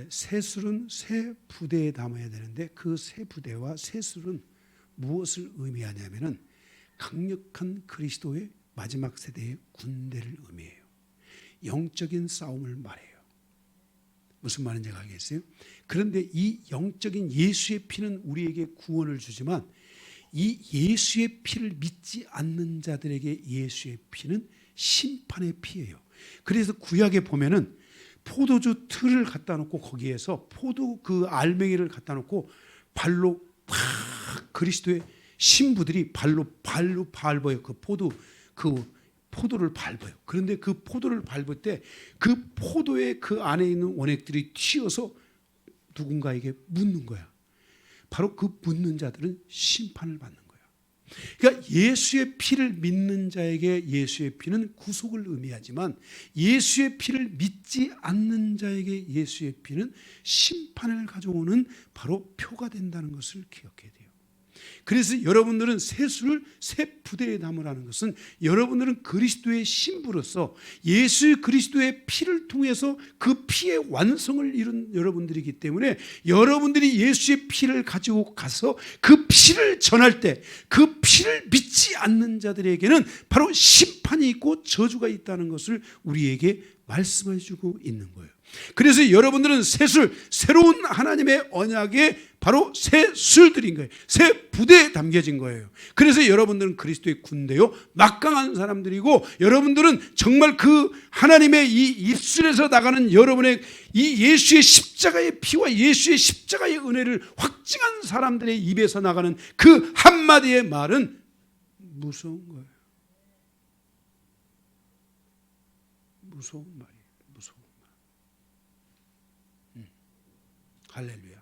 새 술은 새 부대에 담아야 되는데 그 새 부대와 새 술은 무엇을 의미하냐면은 강력한 그리스도의 마지막 세대의 군대를 의미해요. 영적인 싸움을 말해요. 무슨 말인지 알겠어요? 그런데 이 영적인 예수의 피는 우리에게 구원을 주지만 이 예수의 피를 믿지 않는 자들에게 예수의 피는 심판의 피예요. 그래서 구약에 보면은 포도주 틀을 갖다 놓고 거기에서 포도 그 알맹이를 갖다 놓고 발로 팍 그리스도의 신부들이 발로 밟아요. 그 포도를 밟아요. 그런데 그 포도를 밟을 때 그 포도의 그 안에 있는 원액들이 튀어서 누군가에게 묻는 거야. 바로 그 묻는 자들은 심판을 받는 거야. 그러니까 예수의 피를 믿는 자에게 예수의 피는 구속을 의미하지만 예수의 피를 믿지 않는 자에게 예수의 피는 심판을 가져오는 바로 표가 된다는 것을 기억해야 돼요. 그래서 여러분들은 세수를 새 부대에 담으라는 것은 여러분들은 그리스도의 신부로서 예수 그리스도의 피를 통해서 그 피의 완성을 이룬 여러분들이기 때문에 여러분들이 예수의 피를 가지고 가서 그 피를 전할 때 그 피를 믿지 않는 자들에게는 바로 심판이 있고 저주가 있다는 것을 우리에게 말씀해 주고 있는 거예요. 그래서 여러분들은 새술, 새로운 하나님의 언약에 바로 새 술들인 거예요. 새 부대에 담겨진 거예요. 그래서 여러분들은 그리스도의 군대요, 막강한 사람들이고, 여러분들은 정말 그 하나님의 이 입술에서 나가는 여러분의 이 예수의 십자가의 피와 예수의 십자가의 은혜를 확증한 사람들의 입에서 나가는 그 한마디의 말은 무서운 거예요. 무서운 말이에요. 무서운 말. 할렐루야.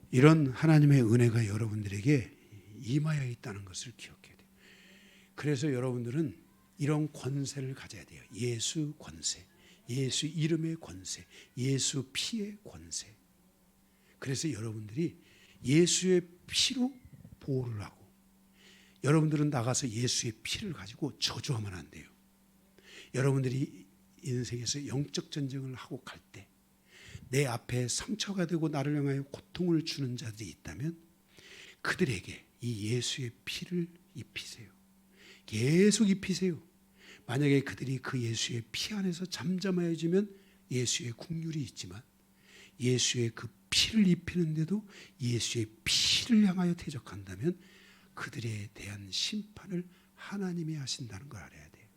이런 하나님의 은혜가 여러분들에게 임하여 있다는 것을 기억해야 돼요. 그래서 여러분들은 이런 권세를 가져야 돼요. 예수 권세, 예수 이름의 권세, 예수 피의 권세. 그래서 여러분들이 예수의 피로 보호를 하고, 여러분들은 나가서 예수의 피를 가지고 저주하면 안 돼요. 여러분들이 인생에서 영적 전쟁을 하고 갈 때 내 앞에 상처가 되고 나를 향하여 고통을 주는 자들이 있다면 그들에게 이 예수의 피를 입히세요. 계속 입히세요. 만약에 그들이 그 예수의 피 안에서 잠잠해지면 예수의 국률이 있지만, 예수의 그 피를 입히는데도 예수의 피를 향하여 대적한다면 그들에 대한 심판을 하나님이 하신다는 걸 알아야 돼요.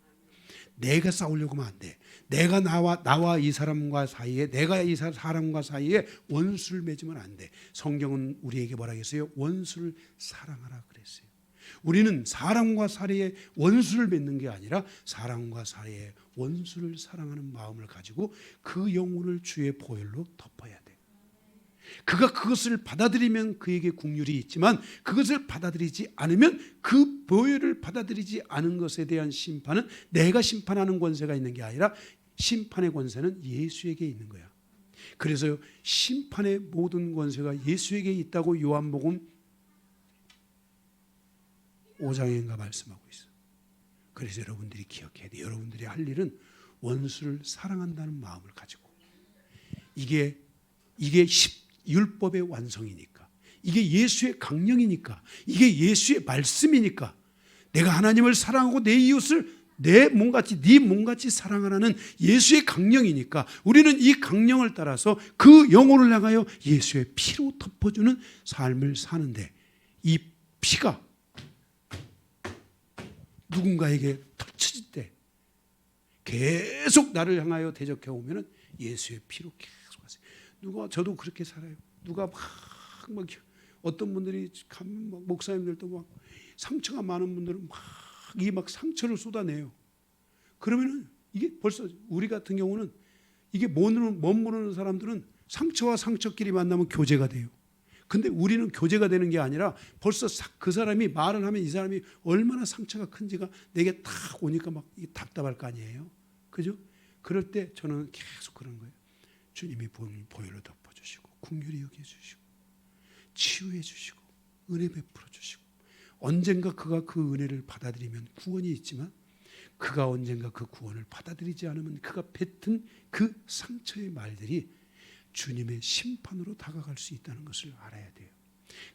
내가 싸우려고 하면 안 돼. 내가 나와 이 사람과 사이에, 내가 이 사람과 사이에 원수를 맺으면 안 돼. 성경은 우리에게 뭐라 했어요? 원수를 사랑하라 그랬어요. 우리는 사람과 사이에 원수를 맺는 게 아니라 사람과 사이에 원수를 사랑하는 마음을 가지고 그 영혼을 주의 보혈로 덮어야 돼. 그가 그것을 받아들이면 그에게 국률이 있지만, 그것을 받아들이지 않으면 그 보혈을 받아들이지 않은 것에 대한 심판은 내가 심판하는 권세가 있는 게 아니라 심판의 권세는 예수에게 있는 거야. 그래서 심판의 모든 권세가 예수에게 있다고 요한복음 5장인가 말씀하고 있어. 그래서 여러분들이 기억해야 돼. 여러분들이 할 일은 원수를 사랑한다는 마음을 가지고, 이게 율법의 완성이니까, 이게 예수의 강령이니까, 이게 예수의 말씀이니까, 내가 하나님을 사랑하고 내 이웃을 내 몸같이, 네 몸같이 사랑하라는 예수의 강령이니까 우리는 이 강령을 따라서 그 영혼을 향하여 예수의 피로 덮어주는 삶을 사는데, 이 피가 누군가에게 터쳐질 때 계속 나를 향하여 대적해 오면은 예수의 피로 계속 하세요. 저도 그렇게 살아요. 누가 막 어떤 분들이 목사님들도 막 상처가 많은 분들은 막 상처를 쏟아내요. 그러면은 이게 벌써 우리 같은 경우는 이게 못 모르는 사람들은 상처와 상처끼리 만나면 교제가 돼요. 근데 우리는 교제가 되는 게 아니라 벌써 그 사람이 말을 하면 이 사람이 얼마나 상처가 큰지가 내게 딱 오니까 막 답답할 거 아니에요. 그죠? 그럴 때 저는 계속 그런 거예요. 주님이 보혈로 덮어주시고 긍휼히 여겨주시고 치유해 주시고 은혜 베풀어 주시고, 언젠가 그가 그 은혜를 받아들이면 구원이 있지만, 그가 언젠가 그 구원을 받아들이지 않으면 그가 뱉은 그 상처의 말들이 주님의 심판으로 다가갈 수 있다는 것을 알아야 돼요.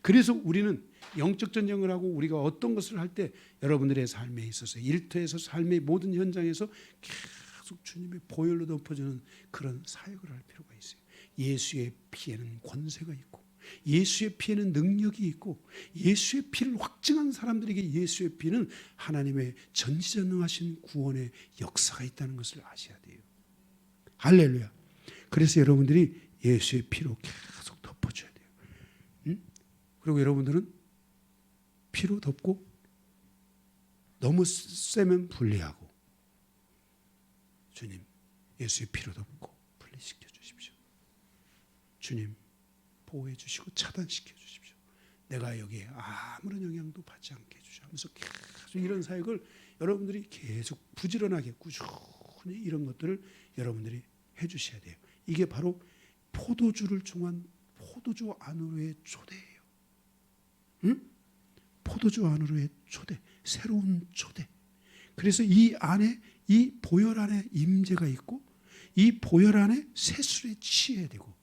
그래서 우리는 영적 전쟁을 하고 우리가 어떤 것을 할 때 여러분들의 삶에 있어서, 일터에서, 삶의 모든 현장에서 계속 주님의 보혈로 덮어주는 그런 사역을 할 필요가 있어요. 예수의 피에는 권세가 있고, 예수의 피에는 능력이 있고, 예수의 피를 확증한 사람들에게 예수의 피는 하나님의 전지전능하신 구원의 역사가 있다는 것을 아셔야 돼요. 할렐루야. 그래서 여러분들이 예수의 피로 계속 덮어줘야 돼요. 응? 그리고 여러분들은 피로 덮고, 너무 세면 분리하고, 주님 예수의 피로 덮고 분리시켜 주십시오. 주님 보호해 주시고 차단시켜 주십시오. 내가 여기에 아무런 영향도 받지 않게 해주시오 하면서 계속 이런 사역을 여러분들이 계속 부지런하게 꾸준히 이런 것들을 여러분들이 해 주셔야 돼요. 이게 바로 포도주를 종한 포도주 안으로의 초대예요. 응? 포도주 안으로의 초대, 새로운 초대. 그래서 이 안에, 이 보혈 안에 임재가 있고, 이 보혈 안에 세술에 취해야 되고,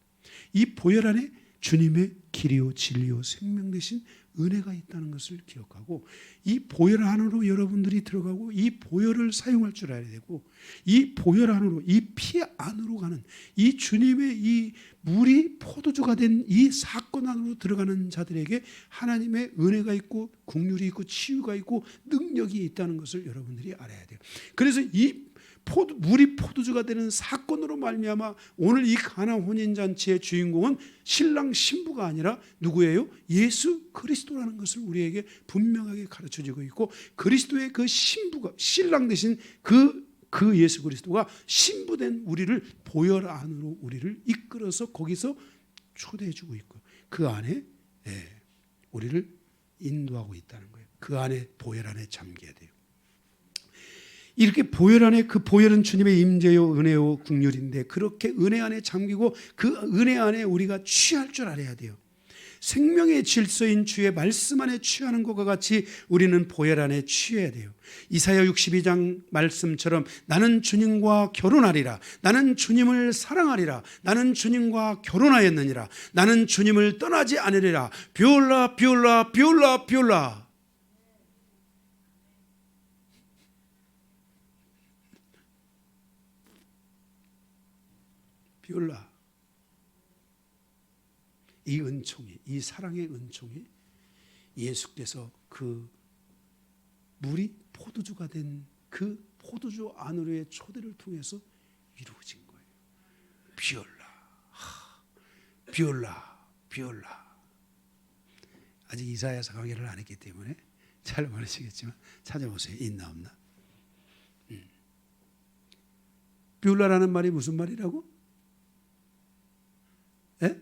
이 보혈 안에 주님의 길이요 진리요 생명 되신 은혜가 있다는 것을 기억하고, 이 보혈 안으로 여러분들이 들어가고 이 보혈을 사용할 줄 알아야 되고, 이 보혈 안으로, 이 피 안으로 가는 이 주님의 이 물이 포도주가 된 이 사건 안으로 들어가는 자들에게 하나님의 은혜가 있고 긍휼이 있고 치유가 있고 능력이 있다는 것을 여러분들이 알아야 돼요. 그래서 이 물이 포도주가 되는 사건으로 말미암아 오늘 이 가나 혼인잔치의 주인공은 신랑 신부가 아니라 누구예요? 예수 그리스도라는 것을 우리에게 분명하게 가르쳐주고 있고, 그리스도의 그 신부가, 신랑 대신 그 예수 그리스도가 신부된 우리를 보혈 안으로 우리를 이끌어서 거기서 초대해주고 있고, 그 안에 우리를 인도하고 있다는 거예요. 그 안에, 보혈 안에 잠겨야 돼요. 이렇게 보혈 안에, 그 보혈은 주님의 임재요 은혜요 긍휼인데, 그렇게 은혜 안에 잠기고 그 은혜 안에 우리가 취할 줄 알아야 돼요. 생명의 질서인 주의 말씀 안에 취하는 것과 같이 우리는 보혈 안에 취해야 돼요. 이사야 62장 말씀처럼 나는 주님과 결혼하리라, 나는 주님을 사랑하리라, 나는 주님과 결혼하였느니라, 나는 주님을 떠나지 않으리라. 비올라 비올라 비올라 비올라. 비올라. 이 은총이, 이 사랑의 은총이 예수께서 그 물이 포도주가 된 그 포도주 안으로의 초대를 통해서 이루어진 거예요. 비올라, 비올라, 비올라. 아직 이사야서 강의를 안 했기 때문에 잘 모르시겠지만 찾아보세요. 있나 없나. 비올라라는 말이 무슨 말이라고? 에?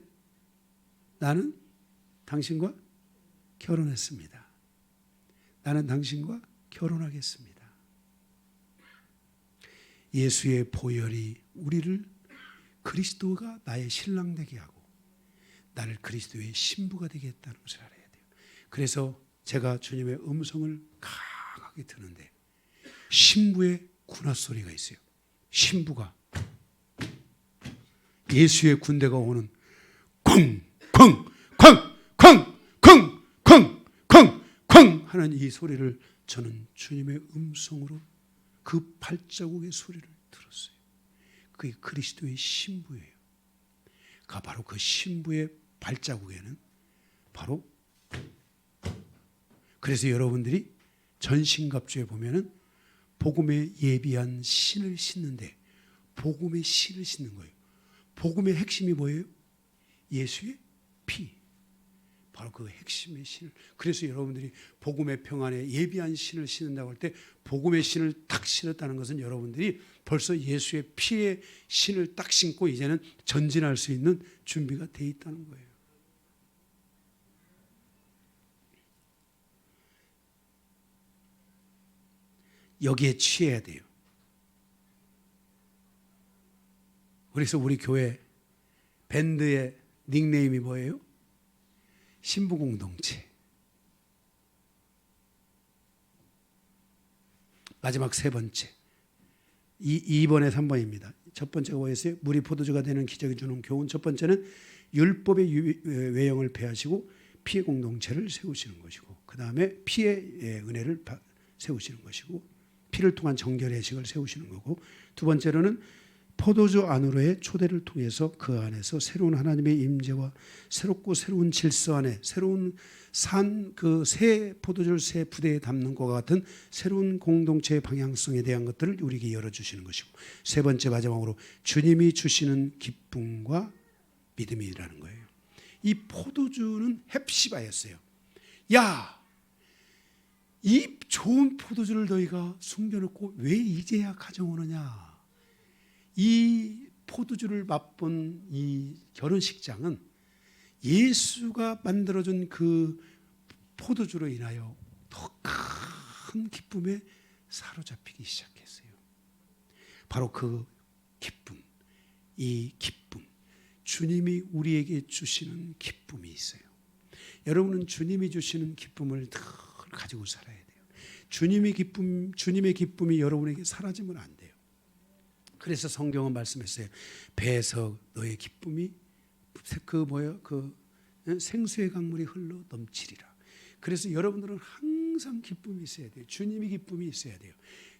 나는 당신과 결혼했습니다. 나는 당신과 결혼하겠습니다. 예수의 보혈이 우리를 그리스도가 나의 신랑 되게 하고 나를 그리스도의 신부가 되게 했다는 것을 알아야 돼요. 그래서 제가 주님의 음성을 강하게 듣는데 신부의 군화 소리가 있어요. 신부가 예수의 군대가 오는 쿵 쿵 쿵 쿵 쿵 쿵 쿵 쿵 하는 이 소리를 저는 주님의 음성으로 그 발자국의 소리를 들었어요. 그게 그리스도의 신부예요. 바로 그 신부의 발자국에는 바로, 그래서 여러분들이 전신갑주에 보면은 복음에 예비한 신을 신는데 복음의 신을 신는 거예요. 복음의 핵심이 뭐예요? 예수의 피. 바로 그 핵심의 신을. 그래서 여러분들이 복음의 평안에 예비한 신을 신는다고 할 때 복음의 신을 딱 신었다는 것은 여러분들이 벌써 예수의 피의 신을 딱 신고 이제는 전진할 수 있는 준비가 돼 있다는 거예요. 여기에 취해야 돼요. 그래서 우리 교회 밴드의 닉네임이 뭐예요? 신부공동체. 마지막 세 번째, 2번에 3번입니다. 첫 번째가 뭐였어요? 물이 포도주가 되는 기적이 주는 교훈. 첫 번째는 율법의 외형을 폐하시고 피의 공동체를 세우시는 것이고, 그 다음에 피의 은혜를 세우시는 것이고, 피를 통한 정결의 의식을 세우시는 거고, 두 번째로는 포도주 안으로의 초대를 통해서 그 안에서 새로운 하나님의 임재와 새롭고 새로운 질서 안에 새로운 그 새 포도주를 새 부대에 담는 것과 같은 새로운 공동체의 방향성에 대한 것들을 우리에게 열어주시는 것이고, 세 번째 마지막으로 주님이 주시는 기쁨과 믿음이라는 거예요. 이 포도주는 헵시바였어요. 야, 이 좋은 포도주를 너희가 숨겨놓고 왜 이제야 가져오느냐. 이 포도주를 맛본 이 결혼식장은 예수가 만들어준 그 포도주로 인하여 더 큰 기쁨에 사로잡히기 시작했어요. 바로 그 기쁨, 이 기쁨, 주님이 우리에게 주시는 기쁨이 있어요. 여러분은 주님이 주시는 기쁨을 늘 가지고 살아야 돼요. 주님의 기쁨이 여러분에게 사라지면 안 돼요. 그래서 성경은 말씀했어요. 배에서 너의 기쁨이 생수의 강물이 흘러 넘치리라. 그래서 여러분들은 항상 기쁨이 있어야 돼요. 주님의 기쁨이 있어야 돼요.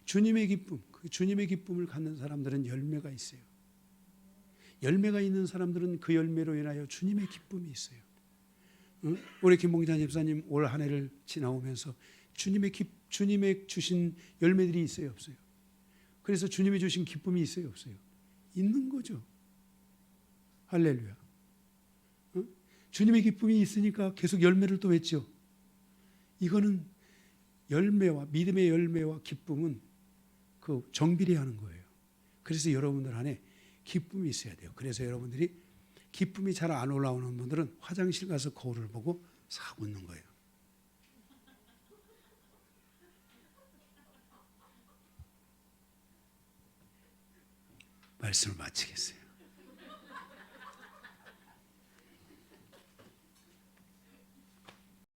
주님의 기쁨, 그 주님의 기쁨을 갖는 사람들은 열매가 있어요. 열매가 있는 사람들은 그 열매로 인하여 주님의 기쁨이 있어요. 우리 김봉자 집사님 올 한 해를 지나오면서 주님의 주신 열매들이 있어요, 없어요? 그래서 주님이 주신 기쁨이 있어요, 없어요? 있는 거죠. 할렐루야. 주님의 기쁨이 있으니까 계속 열매를 또 맺죠. 이거는 열매와 믿음의 열매와 기쁨은 그 정비례하는 거예요. 그래서 여러분들 안에 기쁨이 있어야 돼요. 그래서 여러분들이 기쁨이 잘 안 올라오는 분들은 화장실 가서 거울을 보고 싹 웃는 거예요. 말씀을 마치겠어요.